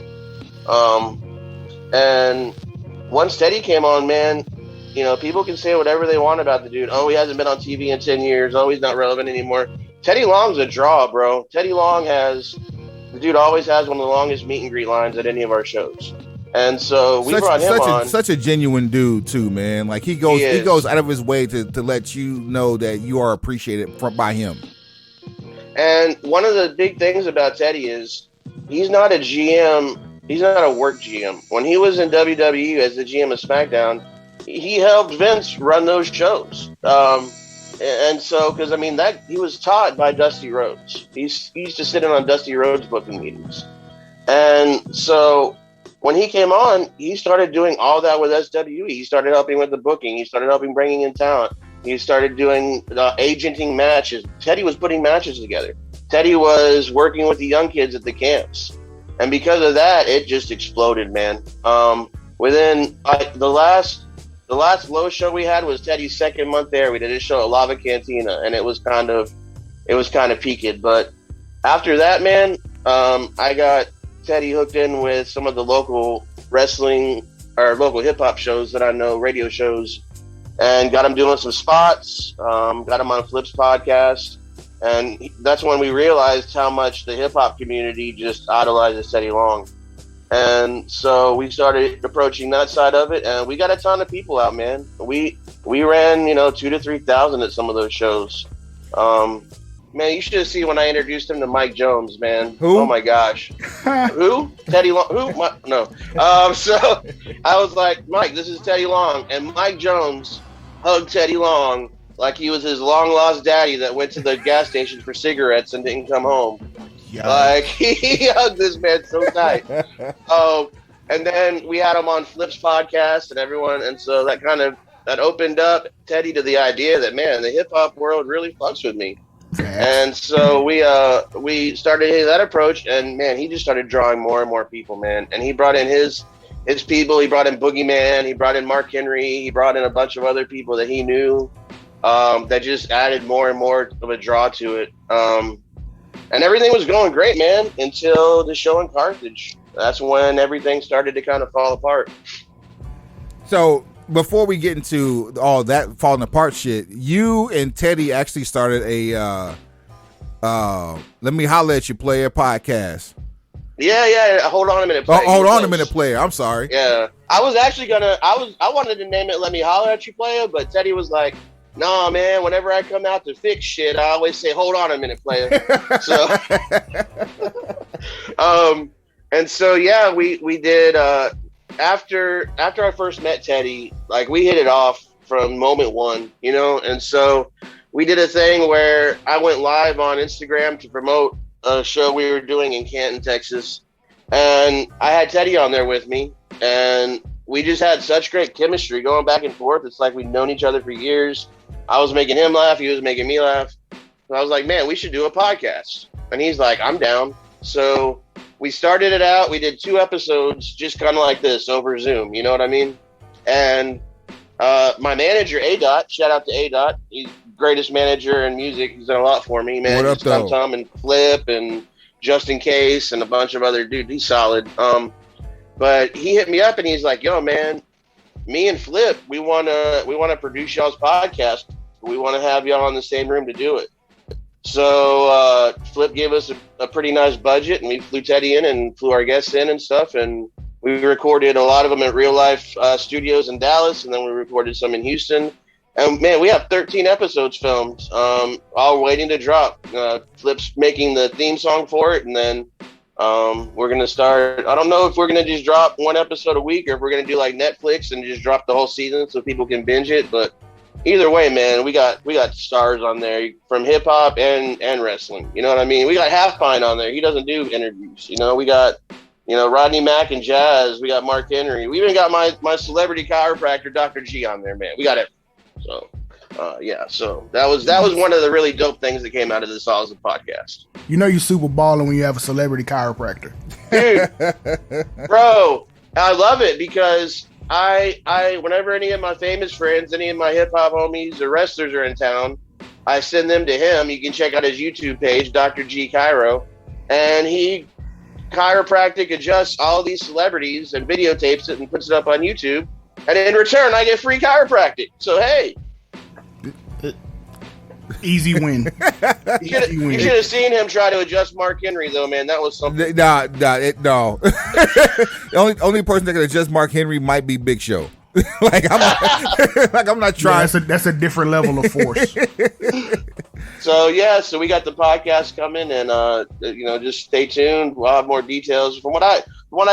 And once Teddy came on, man, you know, people can say whatever they want about the dude. Oh, he hasn't been on TV in 10 years. Oh, he's not relevant anymore. Teddy Long's a draw, bro. The dude always has one of the longest meet and greet lines at any of our shows. And so we brought him on. Such a genuine dude too, man. Like he goes out of his way to let you know that you are appreciated by him. And one of the big things about Teddy is he's not a GM. He's not a work GM. When he was in WWE as the GM of SmackDown, he helped Vince run those shows. And so, because I mean he was taught by Dusty Rhodes. He used to sit in on Dusty Rhodes' booking meetings, and so. When he came on, he started doing all that with SWE. He started helping with the booking. He started helping bringing in talent. He started doing agenting matches. Teddy was putting matches together. Teddy was working with the young kids at the camps. And because of that, it just exploded, man. Within the last low show we had was Teddy's second month there. We did a show at Lava Cantina, and it was kind of peaked. But after that, man, I got Teddy hooked in with some of the local wrestling or local hip hop shows that I know, radio shows, and got him doing some spots, got him on Flip's podcast. And that's when we realized how much the hip hop community just idolizes Teddy Long. And so we started approaching that side of it, and we got a ton of people out, man. We ran, 2,000 to 3,000 at some of those shows. Man, you should have seen when I introduced him to Mike Jones, man. Who? Oh my gosh. Who? Teddy Long? Who? No. So I was like, Mike, this is Teddy Long. And Mike Jones hugged Teddy Long like he was his long lost daddy that went to the gas station for cigarettes and didn't come home. Yeah. Like he hugged this man so tight. And then we had him on Flip's podcast and everyone. And so that opened up Teddy to the idea that, man, the hip hop world really fucks with me. And so we started that approach, and man, he just started drawing more and more people, man. And he brought in his people. He brought in Boogeyman. He brought in Mark Henry. He brought in a bunch of other people that he knew that just added more and more of a draw to it. And everything was going great, man, until the show in Carthage. That's when everything started to kind of fall apart. So before we get into all that falling apart shit, you and Teddy actually started a Let Me Holla at You Player podcast. Yeah. Hold on a minute, player. Hold on a minute, player. I'm sorry. Yeah. I was actually I wanted to name it Let Me Holla at You Player, but Teddy was like, nah, man, whenever I come out to fix shit, I always say, hold on a minute, player. So and so yeah, we did after I first met Teddy, like we hit it off from moment one, and so we did a thing where I went live on Instagram to promote a show we were doing in Canton, Texas, and I had Teddy on there with me, and we just had such great chemistry going back and forth. It's like we'd known each other for years. I was making him laugh. He was making me laugh. So I was like, man, we should do a podcast. And he's like, I'm down. So we started it out. We did 2 episodes just kind of like this over Zoom. You know what I mean? And my manager, A-Dot, shout out to A-Dot. He's the greatest manager in music. He's done a lot for me, man. What up, though? Tom and Flip and Just in Case and a bunch of other dudes. He's solid. But he hit me up and he's like, yo, man, me and Flip, we want to produce y'all's podcast. We want to have y'all in the same room to do it. So Flip gave us a pretty nice budget, and we flew Teddy in and flew our guests in and stuff, and we recorded a lot of them at Real Life Studios in Dallas, and then we recorded some in Houston. And man, we have 13 episodes filmed, all waiting to drop. Flip's making the theme song for it, and then we're gonna start. I don't know if we're gonna just drop 1 episode a week, or if we're gonna do like Netflix and just drop the whole season so people can binge it, but either way, man, we got stars on there from hip hop and wrestling. You know what I mean? We got Half Pint on there. He doesn't do interviews. You know, we got, Rodney Mack and Jazz. We got Mark Henry. We even got my celebrity chiropractor, Dr. G, on there, man. We got it. So, yeah. So that was one of the really dope things that came out of this Awesome podcast. You know, you super balling when you have a celebrity chiropractor, dude. Bro, I love it because I whenever any of my famous friends, any of my hip hop homies or wrestlers are in town, I send them to him. You can check out his YouTube page, Dr. G Chiro, and he chiropractic adjusts all these celebrities and videotapes it and puts it up on YouTube. And in return, I get free chiropractic. So hey, easy win. You should have seen him try to adjust Mark Henry, though, man. That was something. No. The only person that can adjust Mark Henry might be Big Show. I'm not trying. Yeah, that's a different level of force. So we got the podcast coming, and just stay tuned. We'll have more details. From what I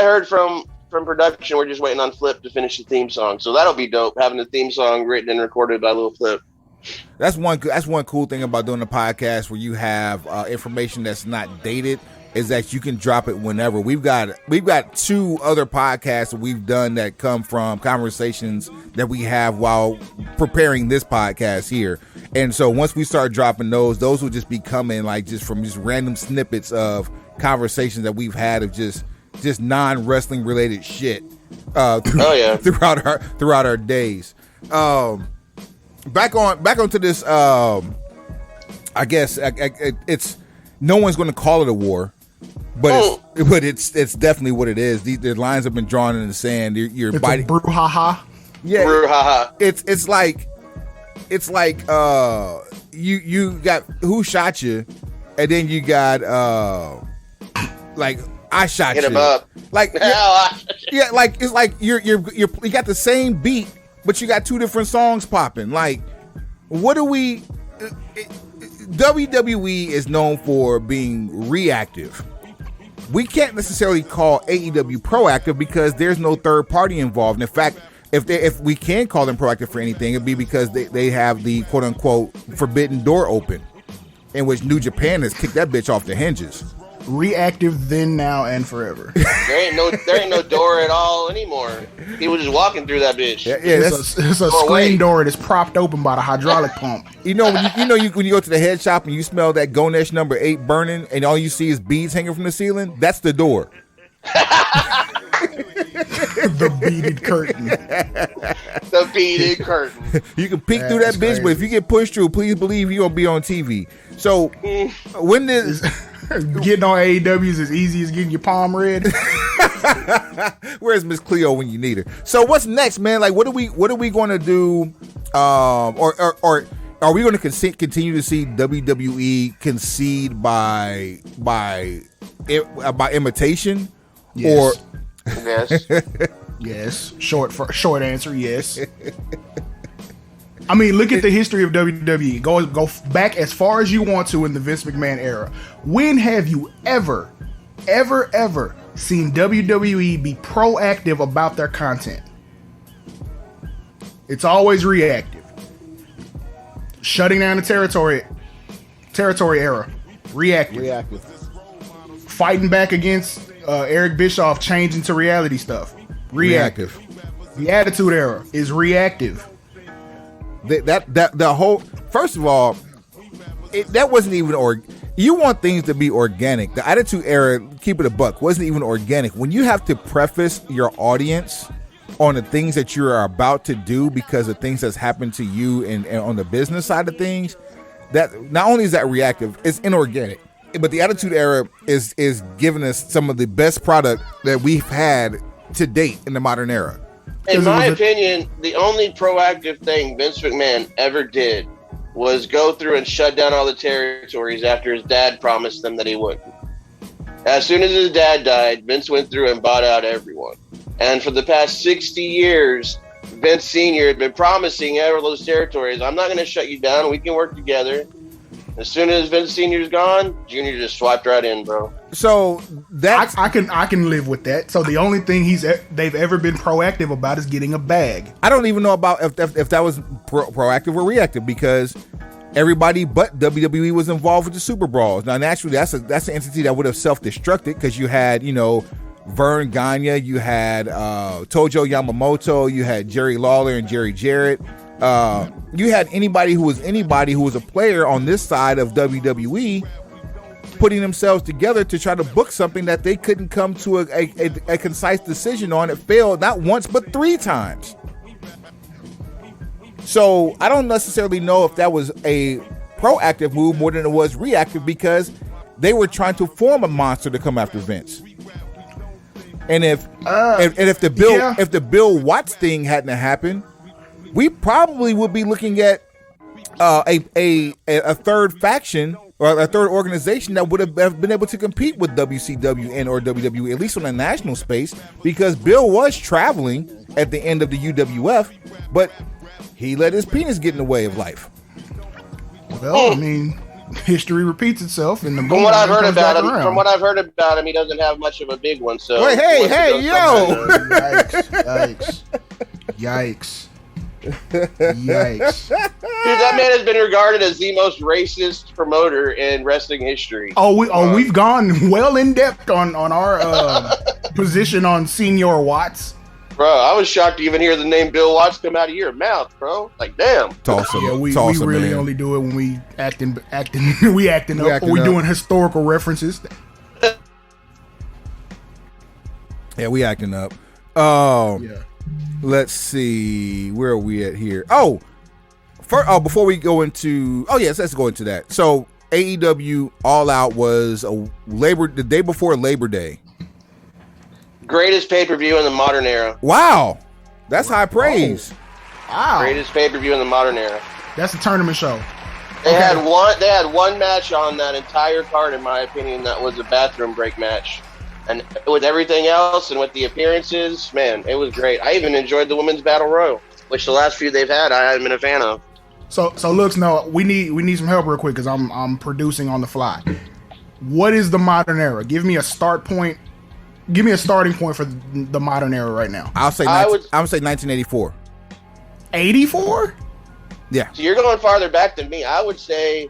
heard from production, we're just waiting on Flip to finish the theme song. So that'll be dope, having the theme song written and recorded by Lil Flip. That's one cool thing about doing a podcast where you have information that's not dated, is that you can drop it whenever. We've got 2 other podcasts that we've done that come from conversations that we have while preparing this podcast here. And so once we start dropping those will just be coming like just from just random snippets of conversations that we've had of just non-wrestling related shit throughout our days. Back onto this. I guess it's no one's going to call it a war, but it's definitely what it is. The lines have been drawn in the sand. You're biting. A brouhaha. Yeah, brouhaha. It's like you got who shot you, and then you got like I shot Hit you. Him up. Like yeah, like it's like you got the same beat, but you got 2 different songs popping. Like, what do we? WWE is known for being reactive. We can't necessarily call AEW proactive because there's no third party involved. In fact, if we can call them proactive for anything, it'd be because they have the quote unquote forbidden door open, in which New Japan has kicked that bitch off the hinges. Reactive then, now, and forever. There ain't no door at all anymore. He was just walking through that bitch. Yeah, it's a screen door that's propped open by the hydraulic pump. When you go to the head shop and you smell that Ganesh number 8 burning, and all you see is beads hanging from the ceiling, that's the door. The beaded curtain. The beaded curtain. You can peek through that bitch, crazy. But if you get pushed through, please believe you're gonna be on TV. So when this getting on AEW is as easy as getting your palm read. Where's Miss Cleo when you need her? So what's next, man? Like, what are we going to do? Or are we going to continue to see WWE concede by imitation? Yes. Or yes, yes. Short answer, yes. I mean, look at the history of WWE. Go back as far as you want to in the Vince McMahon era. When have you ever seen WWE be proactive about their content? It's always reactive. Shutting down the territory era. Reactive. Fighting back against Eric Bischoff changing to reality stuff. Reactive. The Attitude Era is reactive. The whole, first of all, that wasn't even you want things to be organic. The Attitude Era, keep it a buck, wasn't even organic. When you have to preface your audience on the things that you are about to do because of things that's happened to you and on the business side of things, that not only is that reactive, it's inorganic. But the Attitude Era is giving us some of the best product that we've had to date in the modern era. In my opinion, the only proactive thing Vince McMahon ever did was go through and shut down all the territories after his dad promised them that he wouldn't. As soon as his dad died, Vince went through and bought out everyone. And for the past 60 years, Vince Sr. had been promising all those territories, I'm not going to shut you down. We can work together. As soon as Vince Sr.'s gone, Junior just swiped right in, bro. So that's I can live with that. So the only thing they've ever been proactive about is getting a bag. I don't even know about if that was proactive or reactive, because everybody but WWE was involved with the Super Brawls. Now, naturally, that's an entity that would have self-destructed, because you had, Vern Gagne, you had Tojo Yamamoto, you had Jerry Lawler and Jerry Jarrett. You had anybody who was a player on this side of WWE putting themselves together to try to book something that they couldn't come to a concise decision on. It failed not once but 3 times. So I don't necessarily know if that was a proactive move more than it was reactive, because they were trying to form a monster to come after Vince. And if the Bill Watts thing hadn't happened, we probably would be looking at a third faction or a third organization that would have been able to compete with WCW and or WWE, at least on a national space, because Bill was traveling at the end of the UWF, but he let his penis get in the way of life. Well, I mean, history repeats itself, and from what I've heard about him, he doesn't have much of a big one. So hey, yo! Yikes. Yikes. Dude, that man has been regarded as the most racist promoter in wrestling history. We've gone well in depth on our position on Senior Watts. Bro, I was shocked to even hear the name Bill Watts come out of your mouth, bro. Like, damn. Yeah, we really only do it when we acting up, or we doing historical references. Yeah, we acting up. Yeah. Let's see, where are we at here? Before we go into, let's go into that. So AEW All Out was the day before Labor Day. Greatest pay-per-view in the modern era. Wow, that's high praise. Wow, greatest pay-per-view in the modern era. That's a tournament show. They had one match on that entire card, in my opinion, that was a bathroom break match. And with everything else and with the appearances, man, it was great. I even enjoyed the Women's Battle Royal, which the last few they've had, I haven't been a fan of. So looks, no, we need some help real quick, because I'm producing on the fly. What is the modern era? Give me a start point. Give me a starting point for the modern era right now. I would say 1984. 84? Yeah. So you're going farther back than me. I would say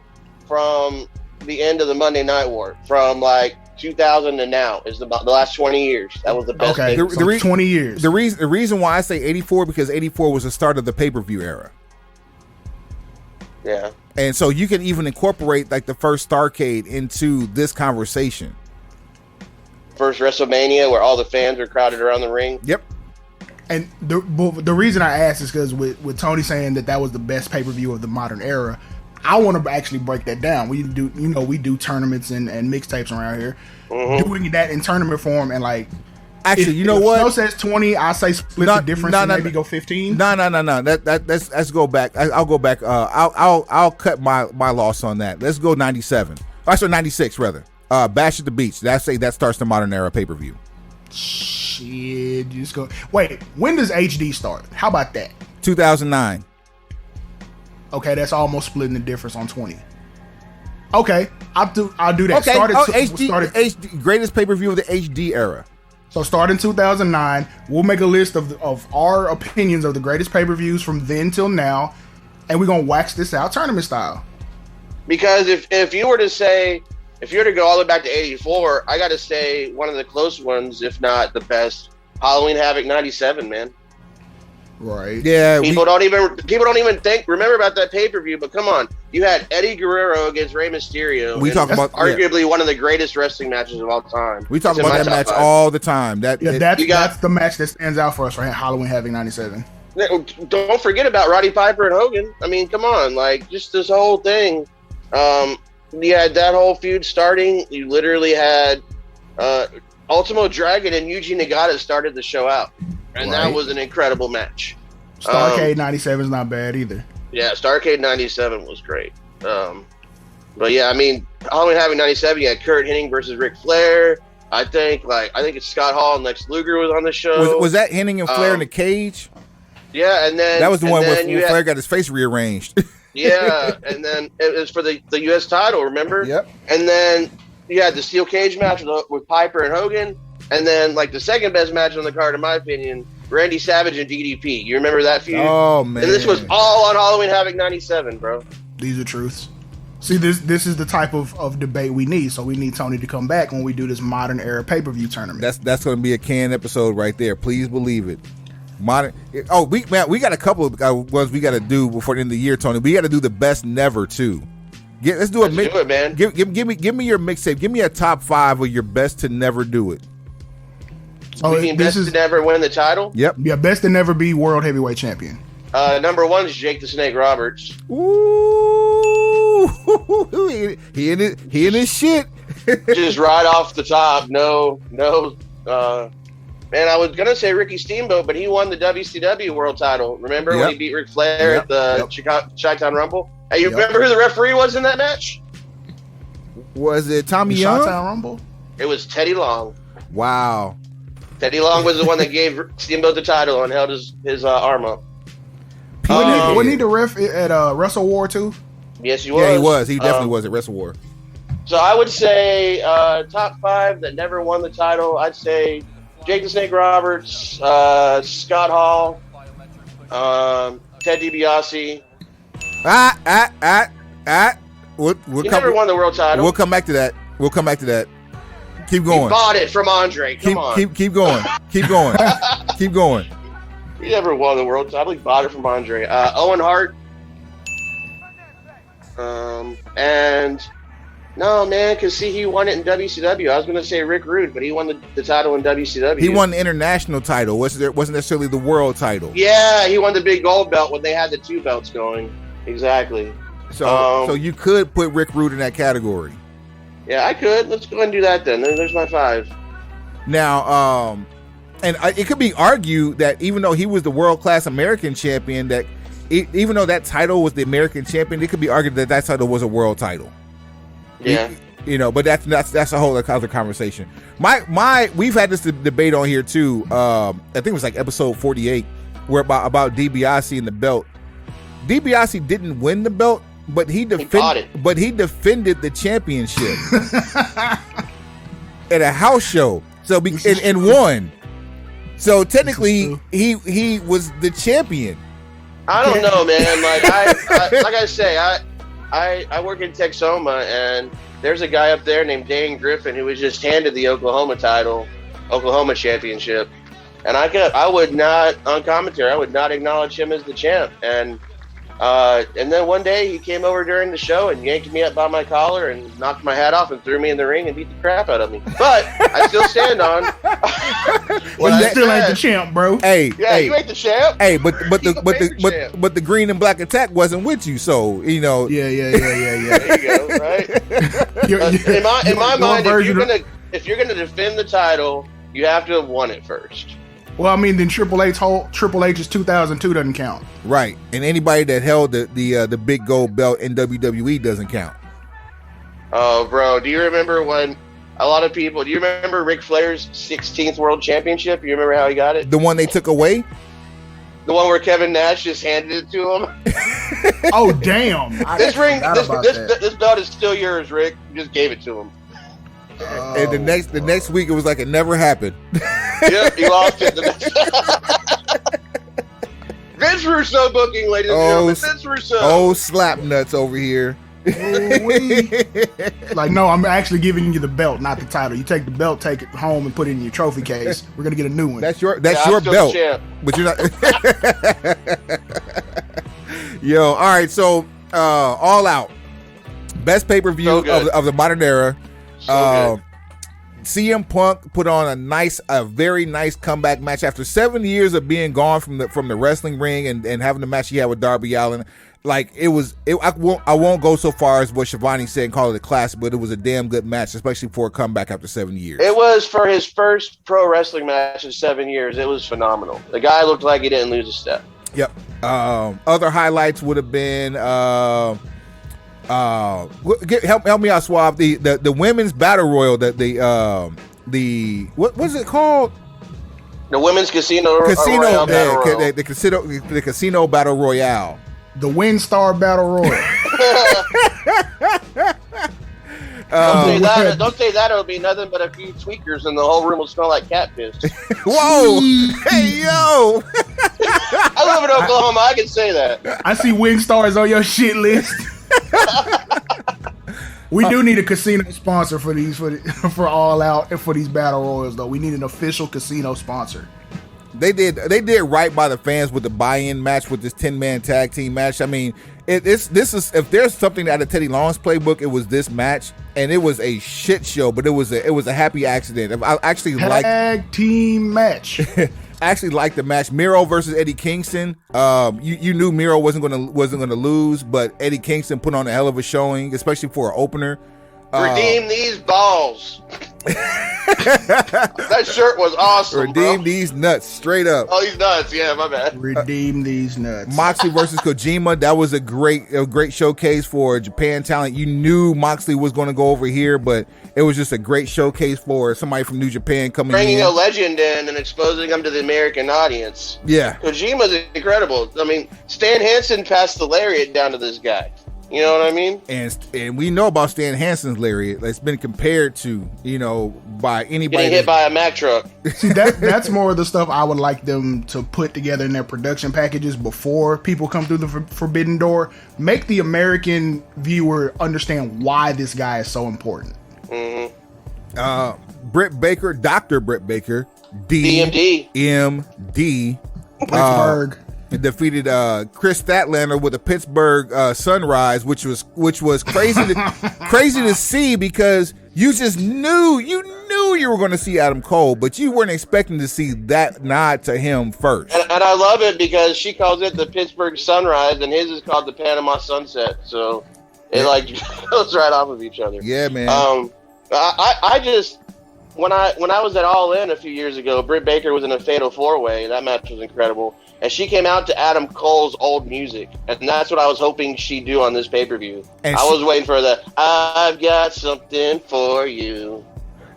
from the end of the Monday Night War, from like 2000 to now, is the last 20 years. That was the best. Okay, 20 years. The reason why I say 84, because 84 was the start of the pay-per-view era. Yeah. And so you can even incorporate like the first Starrcade into this conversation. First WrestleMania, where all the fans are crowded around the ring. Yep. And the reason I asked is because with Tony saying that was the best pay-per-view of the modern era, I want to actually break that down. We do tournaments and mixtapes around here. Mm-hmm. Doing that in tournament form, and like, actually, you know what? Snow says 20. I say split the difference and maybe go 15. No. Let's go back. I'll go back. I'll cut my loss on that. Let's go 97. Sorry, 96 rather. Bash at the Beach. That starts the modern era pay-per-view. Shit, just go. Wait, when does HD start? How about that? 2009. Okay, that's almost splitting the difference on 20. Okay, I'll do that. Okay, HD, greatest pay-per-view of the HD era. So start in 2009. We'll make a list of our opinions of the greatest pay-per-views from then till now, and we're gonna wax this out tournament style. Because if you were to go all the way back to 84, I got to say one of the close ones, if not the best, Halloween Havoc 97, man. Right. Yeah. People don't even remember about that pay-per-view, but come on. You had Eddie Guerrero against Rey Mysterio. We talk about arguably one of the greatest wrestling matches of all time. We talk about that match 5. All the time. That's the match that stands out for us for Halloween Havoc 97. Don't forget about Roddy Piper and Hogan. I mean, come on, like just this whole thing. You had that whole feud starting. You literally had Ultimo Dragon and Yuji Nagata started the show out, and that was an incredible match. Starrcade 97 is not bad either. Yeah, Starrcade 97 was great. But yeah, I mean, Halloween Havoc 97, you had Kurt Hennig versus Ric Flair. I think it's Scott Hall and Lex Luger was on the show. Was that Hennig and Flair in the cage? Yeah, and then that was the one where Flair got his face rearranged. Yeah, and then it was for the U.S. title, remember? Yep. And then you had the steel cage match with Piper and Hogan, and then like the second best match on the card, in my opinion, Randy Savage and DDP. You remember that feud? Oh man! And this was all on Halloween Havoc 97, bro. These are truths. See, this is the type of debate we need. So we need Tony to come back when we do this modern era pay-per-view tournament. That's going to be a canned episode right there. Please believe it. Modern. Oh, we got a couple of ones we got to do before the end of the year, Tony. We got to do the best never too. Let's do it, man. Give me your mixtape. Give me a top 5 of your best to never do it. You mean best to never win the title? Yep. Yeah, best to never be world heavyweight champion. Number 1 is Jake the Snake Roberts. Ooh, he in his shit. Just right off the top. No. Man, I was gonna say Ricky Steamboat, but he won the WCW World Title. Remember when he beat Ric Flair at the Chi-Town Rumble? Hey, you remember who the referee was in that match? Was it Tommy Young? Chi-Town Rumble. It was Teddy Long. Wow. Teddy Long was the one that gave Steamboat the title and held his arm up. Wasn't he the ref at Wrestle War 2? Yes, he was. Yeah, he was. He definitely was at Wrestle War. So I would say top 5 that never won the title. I'd say Jake the Snake Roberts, Scott Hall, Ted DiBiase. He never won the world title. We'll come back to that. Keep going. He bought it from Andre. Come on. Keep going. Keep going. He never won the world title. He bought it from Andre. Owen Hart. And no, man, because he won it in WCW. I was going to say Rick Rude, but he won the title in WCW. He won the international title. Wasn't necessarily the world title. Yeah, he won the big gold belt when they had the 2 belts going. Exactly. So you could put Rick Rude in that category. Yeah, I could. Let's go ahead and do that then. There's my 5. Now, and it could be argued that even though he was the world-class American champion, that even though that title was the American champion, it could be argued that title was a world title. Yeah. But that's a whole other conversation. We've had this debate on here too. I think it was like episode 48, where about DiBiase and the belt. DiBiase didn't win the belt, but he defended the championship at a house show. So and won. So technically, he was the champion. I don't know, man. Like I say, I work in Texoma, and there's a guy up there named Dane Griffin who was just handed the Oklahoma championship, and I would not, on commentary, I would not acknowledge him as the champ. And then one day he came over during the show and yanked me up by my collar and knocked my hat off and threw me in the ring and beat the crap out of me. But I still stand on. You still ain't the champ, bro. You ain't the champ. Hey, but the green and black attack wasn't with you, so you know. Yeah. There you go. Right. In my mind, if you're gonna defend the title, you have to have won it first. Well, I mean, then Triple H's 2002 doesn't count. Right, and anybody that held the big gold belt in WWE doesn't count. Oh, bro, do you remember when a lot of people? Do you remember Ric Flair's 16th World Championship? You remember how he got it? The one they took away. The one where Kevin Nash just handed it to him. Oh, damn! This belt is still yours, Rick. You just gave it to him. And the next week it was like it never happened. Yep, he lost it. Vince Russo booking, ladies and gentlemen. Vince Russo. Oh, slap nuts over here. Like, no, I'm actually giving you the belt, not the title. You take the belt, take it home, and put it in your trophy case. We're gonna get a new one. That's your belt, but you're not. Yo, all right. So, All Out, best pay-per-view of the modern era. CM Punk put on a very nice comeback match after 7 years of being gone from the wrestling ring and having the match he had with Darby Allin. Like I won't go so far as what Shivani said and call it a classic, but it was a damn good match, especially for a comeback after 7 years. It was for his first pro wrestling match in 7 years. It was phenomenal. The guy looked like he didn't lose a step. Yep. Other highlights would have been help me out, Swab. The women's battle royal, the what was it called? The women's casino royale battle royal. The casino battle royale. The WinStar Battle Royal. Don't say that. It'll be nothing but a few tweakers, and the whole room will smell like cat piss. Whoa! Hey, yo! I live in Oklahoma. I can say that. I see WinStars on your shit list. We do need a casino sponsor for All Out and for these battle royals, though. We need an official casino sponsor. They did right by the fans with the buy-in match with this 10-man tag team match. I mean, this is if there's something out of Teddy Long's playbook, it was this match, and it was a shit show, but it was a happy accident. I actually like tag team match. I actually liked the match. Miro versus Eddie Kingston. You knew Miro wasn't gonna lose, but Eddie Kingston put on a hell of a showing, especially for an opener. Redeem these balls. That shirt was awesome. Redeem these nuts, straight up. Oh, these nuts. Yeah, my bad. Redeem these nuts. Moxley versus Kojima. That was a great showcase for Japan talent. You knew Moxley was going to go over here, but it was just a great showcase for somebody from New Japan bringing a legend in and exposing him to the American audience. Yeah, Kojima's incredible. I mean, Stan Hansen passed the lariat down to this guy. You know what I mean? And we know about Stan Hansen's lariat. It's been compared to, by anybody. Getting hit by a Mack truck. See, that's more of the stuff I would like them to put together in their production packages before people come through the forbidden door. Make the American viewer understand why this guy is so important. Mm-hmm. Britt Baker, Dr. Britt Baker, DMD. Pittsburgh. Defeated Chris Statlander with a Pittsburgh Sunrise, which was crazy to see, because you just knew you were going to see Adam Cole, but you weren't expecting to see that nod to him first. And I love it because she calls it the Pittsburgh Sunrise, and his is called the Panama Sunset. So it goes right off of each other. Yeah, man. I just when I was at All In a few years ago, Britt Baker was in a Fatal 4-Way. That match was incredible. And she came out to Adam Cole's old music. And that's what I was hoping she'd do on this pay-per-view. I was waiting for the, I've got something for you.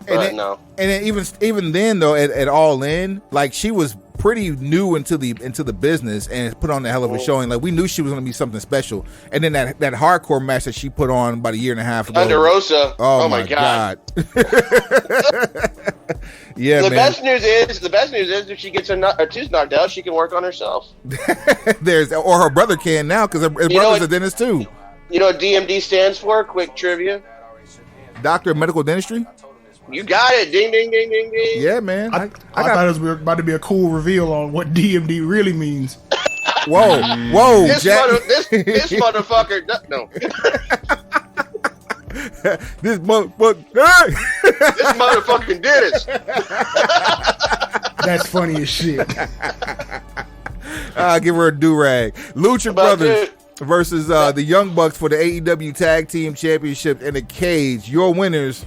But no. And then even then, though, at All In, like, she was pretty new into the business and put on a hell of a showing. Like, we knew she was going to be something special. And then that hardcore match that she put on about a year and a half ago. Under Rosa. Oh my God. Yeah, the best news is if she gets her tooth knocked out, she can work on herself. Or her brother can now, because her brother's a dentist too. You know what DMD stands for? Quick trivia. Doctor of Medical Dentistry. You got it. Ding, ding, ding, ding, ding. Yeah, man. I thought it was about to be a cool reveal on what DMD really means. Whoa, this Jack. This motherfucker. No. This motherfucker. This motherfucking did it. That's funny as shit. I'll give her a do-rag. Lucha Brothers versus the Young Bucks for the AEW Tag Team Championship in a cage. Your winners.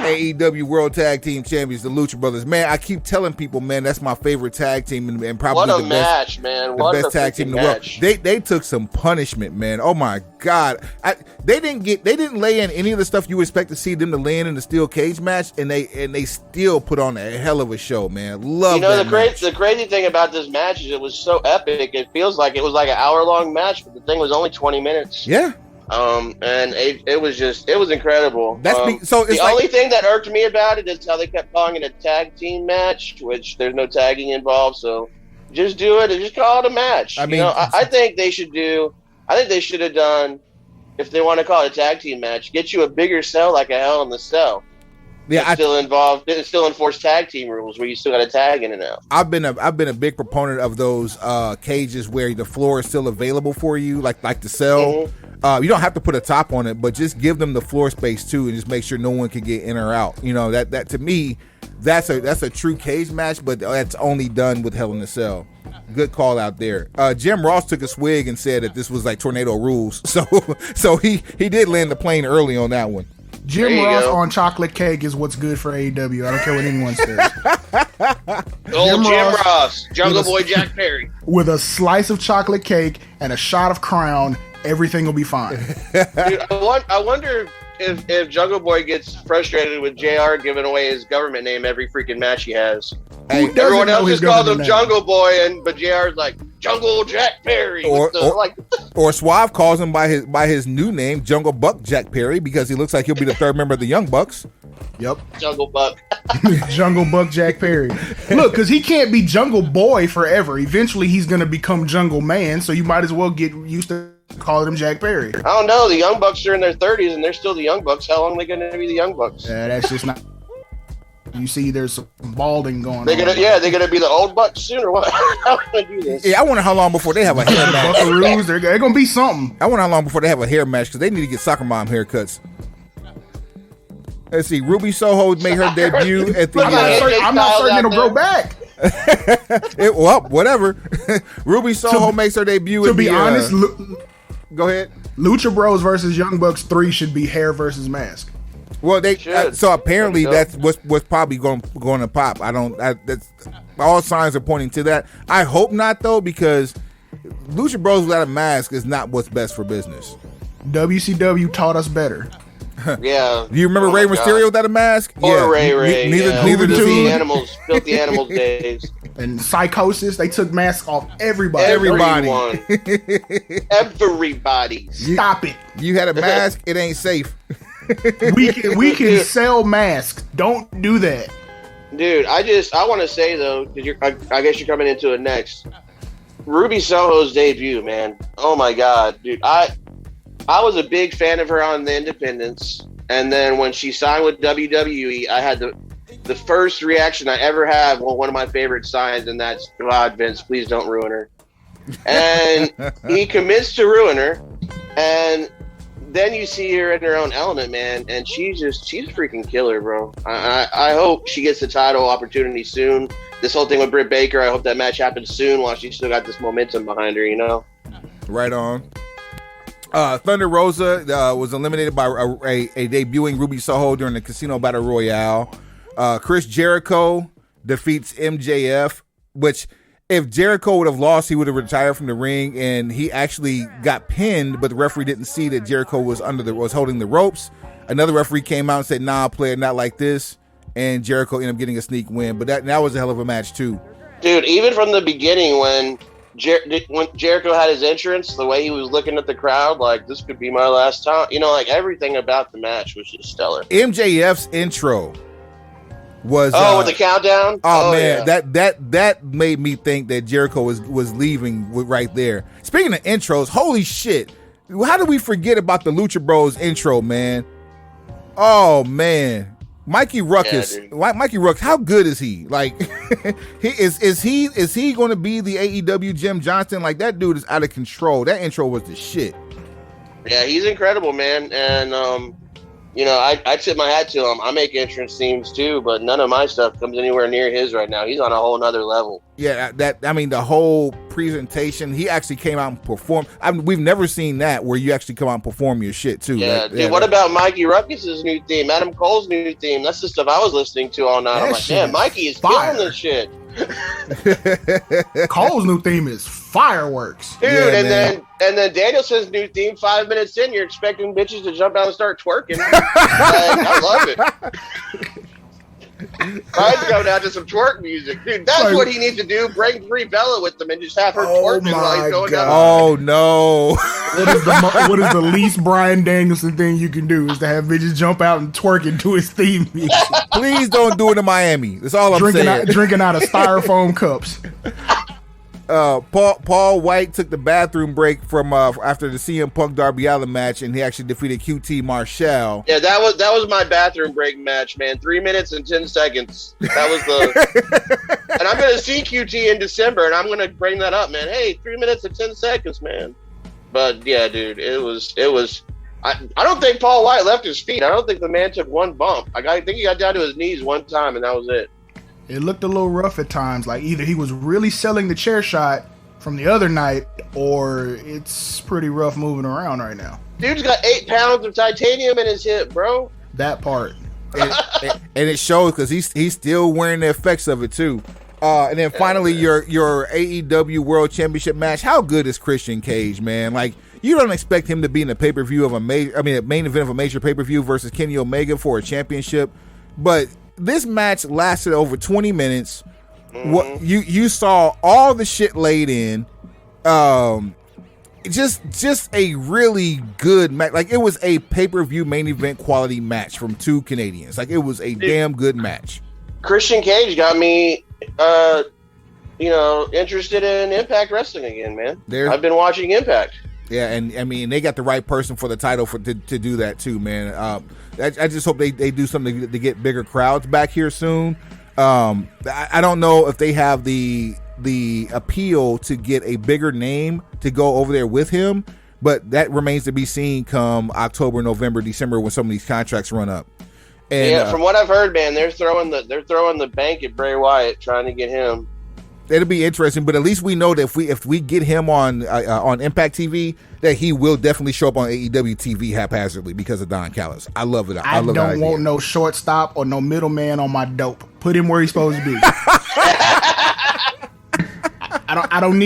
AEW World Tag Team Champions, the Lucha Brothers. Man, I keep telling people, man, that's my favorite tag team and probably the best, man. The best tag team in the world. They took some punishment, man. Oh my God. They didn't lay in any of the stuff you expect to see them to lay in the steel cage match, and they still put on a hell of a show, man. Love that match. The crazy thing about this match is it was so epic. It feels like it was like an hour-long match, but the thing was only 20 minutes. Yeah. And it was incredible. The only thing that irked me about it is how they kept calling it a tag team match, which there's no tagging involved. So just do it and just call it a match. I think they should do. I think they should have done, if they want to call it a tag team match, get you a bigger cell like a Hell in the Cell. Yeah, It's still enforce tag team rules where you still got a tag in and out. I've been a big proponent of those cages where the floor is still available for you, like the cell. You don't have to put a top on it, but just give them the floor space too, and just make sure no one can get in or out. You know, that to me, that's a true cage match, but that's only done with Hell in a Cell. Good call out there. Jim Ross took a swig and said that this was like tornado rules, so he did land the plane early on that one. Jim Ross on chocolate cake is what's good for AEW. I don't care what anyone says. Old Jim Ross, Jungle Boy Jack Perry. With a slice of chocolate cake and a shot of Crown, everything will be fine. Dude, I wonder if Jungle Boy gets frustrated with JR giving away his government name every freaking match he has. Hey, everyone else just calls him Jungle Boy, but JR's like Jungle Jack Perry. Or Suave calls him by his new name, Jungle Buck Jack Perry, because he looks like he'll be the third member of the Young Bucks. Yep. Jungle Buck. Jungle Buck Jack Perry. Look, because he can't be Jungle Boy forever. Eventually, he's going to become Jungle Man, so you might as well get used to calling him Jack Perry. I don't know. The Young Bucks are in their 30s, and they're still the Young Bucks. How long are they going to be the Young Bucks? That's just not... You see, there's some balding going on. They're gonna be the old Bucks soon, or what? How are we gonna do this? Yeah, I wonder how long before they have a hair match. Buckaroos, they're gonna be something. I wonder how long before they have a hair match, because they need to get soccer mom haircuts. Let's see. Ruby Soho made her debut at the. I'm not certain it'll grow back. Whatever. Ruby Soho makes her debut. To be honest, go ahead. Lucha Bros versus Young Bucks 3 should be hair versus mask. Well, so apparently that's what's probably going to pop. That's all signs are pointing to that. I hope not though, because Lucha Bros without a mask is not what's best for business. WCW taught us better. Yeah. Do you remember Rey Mysterio without a mask? Or Ray. Neither does he. Filthy animals days. And Psychosis, they took masks off everybody. Everybody. Stop it. You had a mask, it ain't safe. We can sell masks. Don't do that. Dude, I want to say though, because I guess you're coming into it next. Ruby Soho's debut, man. Oh my God, dude. I was a big fan of her on the Independents, and then when she signed with WWE, I had the first reaction I ever had. Well, one of my favorite signs, and that's, God, Vince, please don't ruin her. And he commits to ruin her, and then you see her in her own element, man, and she's a freaking killer, bro. I hope she gets the title opportunity soon. This whole thing with Britt Baker, I hope that match happens soon while she's still got this momentum behind her, you know? Right on. Thunder Rosa was eliminated by a debuting Ruby Soho during the Casino Battle Royale. Chris Jericho defeats MJF, which if Jericho would have lost, he would have retired from the ring, and he actually got pinned, but the referee didn't see that Jericho was holding the ropes. Another referee came out and said, "Nah, player, not like this," and Jericho ended up getting a sneak win. But that was a hell of a match too. Dude, even from the beginning when Jericho had his entrance, the way he was looking at the crowd, like, this could be my last time. You know, like, everything about the match was just stellar. MJF's intro was with the countdown. Oh man, yeah. that made me think that Jericho was leaving right there. Speaking of intros, holy shit! How did we forget about the Lucha Bros intro, man? Oh man, Mikey Ruckus. Mikey Ruckus, how good is he? Like, is he going to be the AEW Jim Johnston? Like, that dude is out of control. That intro was the shit. Yeah, he's incredible, man, and you know, I tip my hat to him. I make entrance themes too, but none of my stuff comes anywhere near his right now. He's on a whole nother level. Yeah, the whole presentation, he actually came out and performed. We've never seen that where you actually come out and perform your shit too. Yeah, dude. What about Mikey Ruckus's new theme? Adam Cole's new theme? That's the stuff I was listening to all night. I'm like, damn, Mikey is killing this shit. Cole's new theme is fireworks, dude. Yeah, and then Danielson's new theme. 5 minutes in, you're expecting bitches to jump out and start twerking. I love it. Mine's going out to some twerk music, dude. That's what he needs to do. Bring Brie Bella with them and just have her twerking while he's going down. Oh no! What is the least Bryan Danielson thing you can do? Is to have bitches jump out and twerk into his theme music. Please don't do it in Miami. That's all I'm saying. Drinking out of styrofoam cups. Paul White took the bathroom break from after the CM Punk Darby Allin match, and he actually defeated QT Marshall. Yeah, that was my bathroom break match, man. 3 minutes and 10 seconds. That was the. And I'm gonna see QT in December, and I'm gonna bring that up, man. Hey, 3 minutes and 10 seconds, man. But yeah, dude, it was. I don't think Paul White left his feet. I don't think the man took one bump. I think he got down to his knees one time, and that was it. It looked a little rough at times. Like either he was really selling the chair shot from the other night, or it's pretty rough moving around right now. Dude's got 8 pounds of titanium in his hip, bro. That part. And it shows because he's still wearing the effects of it too. And then finally, your AEW World Championship match. How good is Christian Cage, man? Like, you don't expect him to be in a pay-per-view of a main event of a major pay-per-view versus Kenny Omega for a championship, but this match lasted over 20 minutes. What you saw all the shit laid in. Just a really good match. Like, it was a pay-per-view main event quality match from two Canadians. Like, it was a damn good match. Christian Cage got me interested in Impact Wrestling again, man. I've been watching Impact. Yeah, and I mean, they got the right person for the title to do that too, man. I just hope they do something to get bigger crowds back here soon. I don't know if they have the appeal to get a bigger name to go over there with him, but that remains to be seen come October, November, December when some of these contracts run up. And, yeah, from what I've heard, man, they're throwing the bank at Bray Wyatt trying to get him. It'll be interesting, but at least we know that if we get him on Impact TV, that he will definitely show up on AEW TV haphazardly because of Don Callis. I love it. I don't want no shortstop or no middleman on my dope. Put him where he's supposed to be. I don't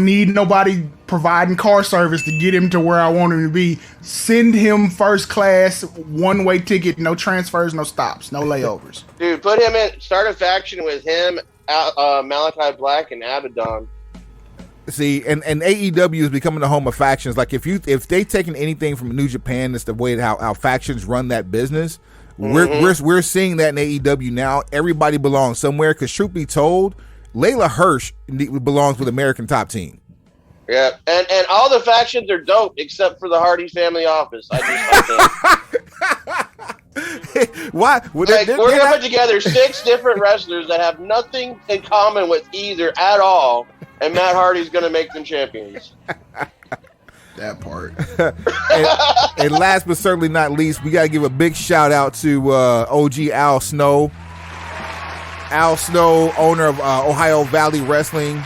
need nobody providing car service to get him to where I want him to be. Send him first class, one-way ticket, no transfers, no stops, no layovers. Dude, put him in. Start a faction with him, Malachi Black, and Abaddon. See, and AEW is becoming the home of factions. Like, if they taken anything from New Japan, it's the way how factions run that business. We're seeing that in AEW now. Everybody belongs somewhere. Because truth be told, Layla Hirsch belongs with American Top Team. Yeah, and all the factions are dope except for the Hardy Family Office. I just like them. Why? We're gonna put together 6 different wrestlers that have nothing in common with either at all, and Matt Hardy's gonna make them champions. That part. and last but certainly not least, we gotta give a big shout out to OG Al Snow. Al Snow, owner of Ohio Valley Wrestling,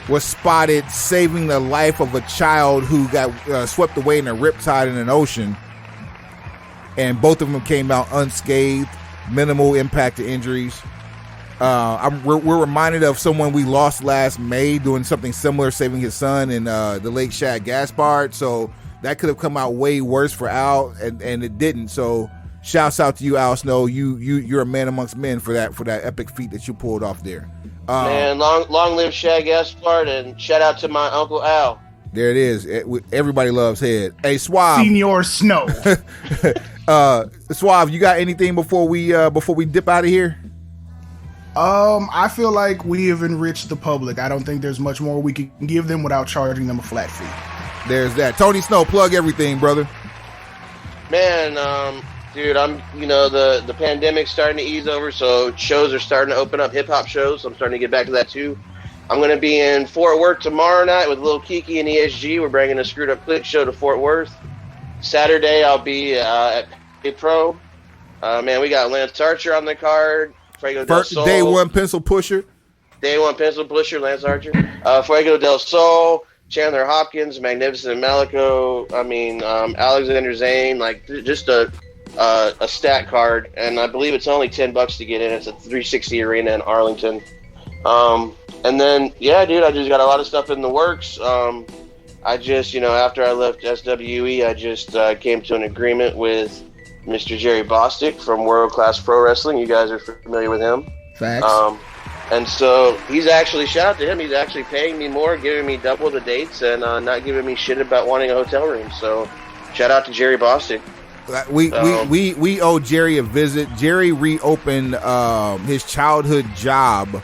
was spotted saving the life of a child who got swept away in a riptide in an ocean. And both of them came out unscathed, minimal impact to injuries. We're reminded of someone we lost last May doing something similar, saving his son in the Lake Shad Gaspard. So that could have come out way worse for Al, and it didn't. So shouts out to you, Al Snow. You're a man amongst men for that epic feat that you pulled off there. Man, long live Shad Gaspard, and shout out to my Uncle Al. There it is. Everybody loves Head. Hey, Suave. Senior Snow. Suave, you got anything before we dip out of here? I feel like we have enriched the public. I don't think there's much more we can give them without charging them a flat fee. There's that. Tony Snow, plug everything, brother. Man, dude, the pandemic's starting to ease over, so shows are starting to open up, hip-hop shows. So I'm starting to get back to that, too. I'm going to be in Fort Worth tomorrow night with Lil Kiki and ESG. We're bringing a Screwed Up Click show to Fort Worth. Saturday, I'll be at Pay Pro. Man, we got Lance Archer on the card. Fuego del Sol. Day one pencil pusher. Lance Archer. Fuego del Sol, Chandler Hopkins, Magnificent Malico. Alexander Zane. Like, just a stat card. And I believe it's only $10 to get in. It's a 360 Arena in Arlington. And then, yeah, dude, I just got a lot of stuff in the works. I just, after I left SWE, I just came to an agreement with Mr. Jerry Bostic from World Class Pro Wrestling. You guys are familiar with him. Facts. And so he's actually, shout out to him, he's actually paying me more, giving me double the dates, and not giving me shit about wanting a hotel room. So shout out to Jerry Bostic. We owe Jerry a visit. Jerry reopened his childhood job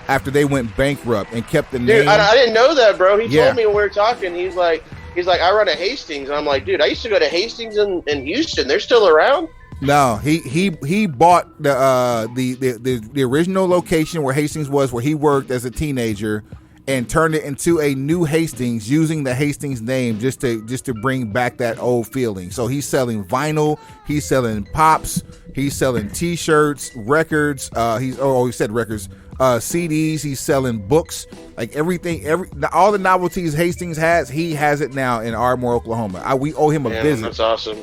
after they went bankrupt and kept the Dude, name. I didn't know that, bro. He Yeah. told me when we were talking. He's like, I run a Hastings. And I'm like, dude, I used to go to Hastings in Houston. They're still around. No, he bought the original location where Hastings was, where he worked as a teenager, and turned it into a new Hastings using the Hastings name just to bring back that old feeling. So he's selling vinyl, he's selling pops, he's selling T-shirts, records. He said records, CDs. He's selling books, like everything. All the novelties Hastings has, he has it now in Ardmore, Oklahoma. We owe him a visit. That's awesome.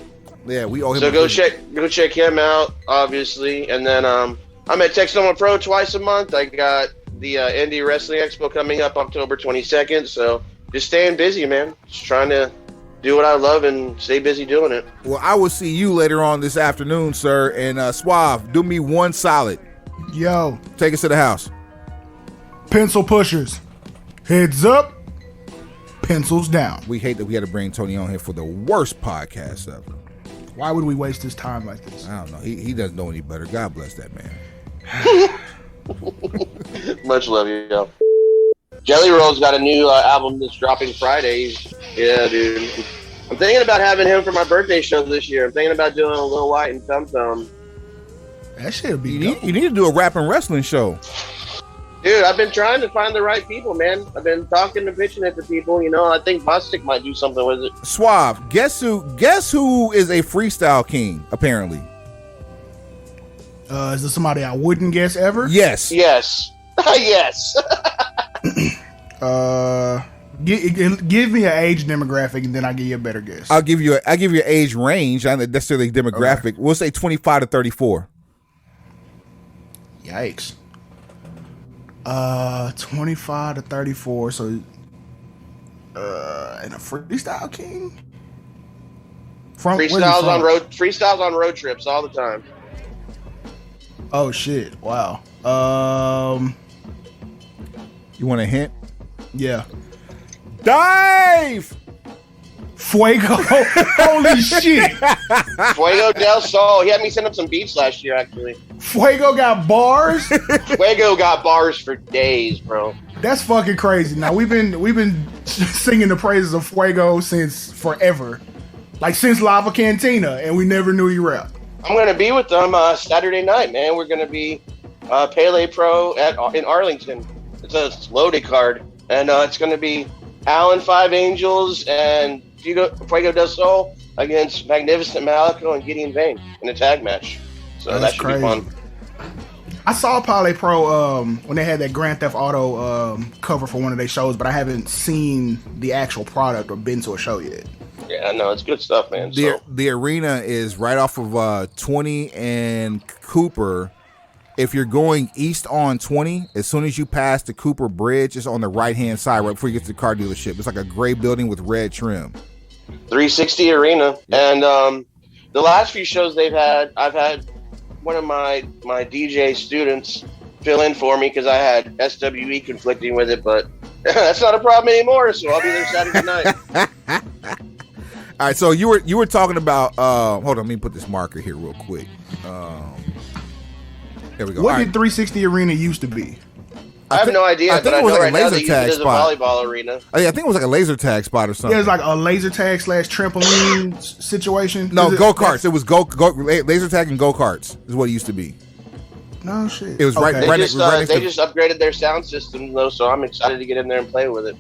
Yeah, we owe him. So a go visit. check him out, obviously, and then I'm at Texoma Pro twice a month. I got the Indie Wrestling Expo coming up October 22nd. So just staying busy, man. Just trying to do what I love and stay busy doing it. Well, I will see you later on this afternoon, sir. And Suave, do me one solid. Yo, Take us to the house. pencil pushers. Heads up, pencils down. We hate that we had to bring Tony on here for the worst podcast ever. Why would we waste his time like this? I don't know. He doesn't know any better. God bless that man. Much love, yo. Jelly Roll's got a new album that's dropping Friday. Yeah, dude. I'm thinking about having him for my birthday show this year. I'm thinking about doing a Lil White and Tum Tum. That shit'd be You dope. need to do a rap and wrestling show. Dude, I've been trying to find the right people, man. I've been talking and pitching it to people. You know, I think Bostic might do something with it. Suave, guess who is a freestyle king, apparently? Is this somebody I wouldn't guess ever? Yes. Yes. Yes. Give me an age demographic, and then I'll give you a better guess. I'll give you an age range, not necessarily demographic. Okay. We'll say 25 to 34. Yikes. 25 to 34. So, and a freestyle king. Where's he Freestyles from? on road trips all the time. Oh shit! Wow. You want a hint? Yeah. Dive! Fuego. Holy shit. Fuego del Sol. He had me send him some beats last year, actually. Fuego got bars. Fuego got bars for days, bro. That's fucking crazy. Now we've been singing the praises of Fuego since forever, like since Lava Cantina, and we never knew he rapped. I'm gonna be with them Saturday night, man. We're gonna be Pele Pro in Arlington. It's a loaded card, and it's gonna be Alan Five Angels and Fuego del Sol against Magnificent Malico and Gideon Vane in a tag match. So that should be fun. I saw Pele Pro when they had that Grand Theft Auto cover for one of their shows, but I haven't seen the actual product or been to a show yet. Yeah, no, it's good stuff, man. The arena is right off of 20 and Cooper. If you're going east on 20, as soon as you pass the Cooper Bridge, it's on the right-hand side right before you get to the car dealership. It's like a gray building with red trim. 360 Arena. And the last few shows I've had one of my DJ students fill in for me because I had SWE conflicting with it, but that's not a problem anymore, so I'll be there Saturday night. All right, so you were talking about hold on, let me put this marker here real quick. There we go. What All did right. 360 Arena used to be? I have no idea, I think but it I was know like a right now laser they use tag it as a spot. volleyball arena. I think it was like a laser tag spot or something. Yeah, it's like a laser tag / trampoline situation. No, go-karts. It was laser tag and go-karts is what it used to be. No shit. It was right They next to just upgraded their sound system, though, so I'm excited to get in there and play with it.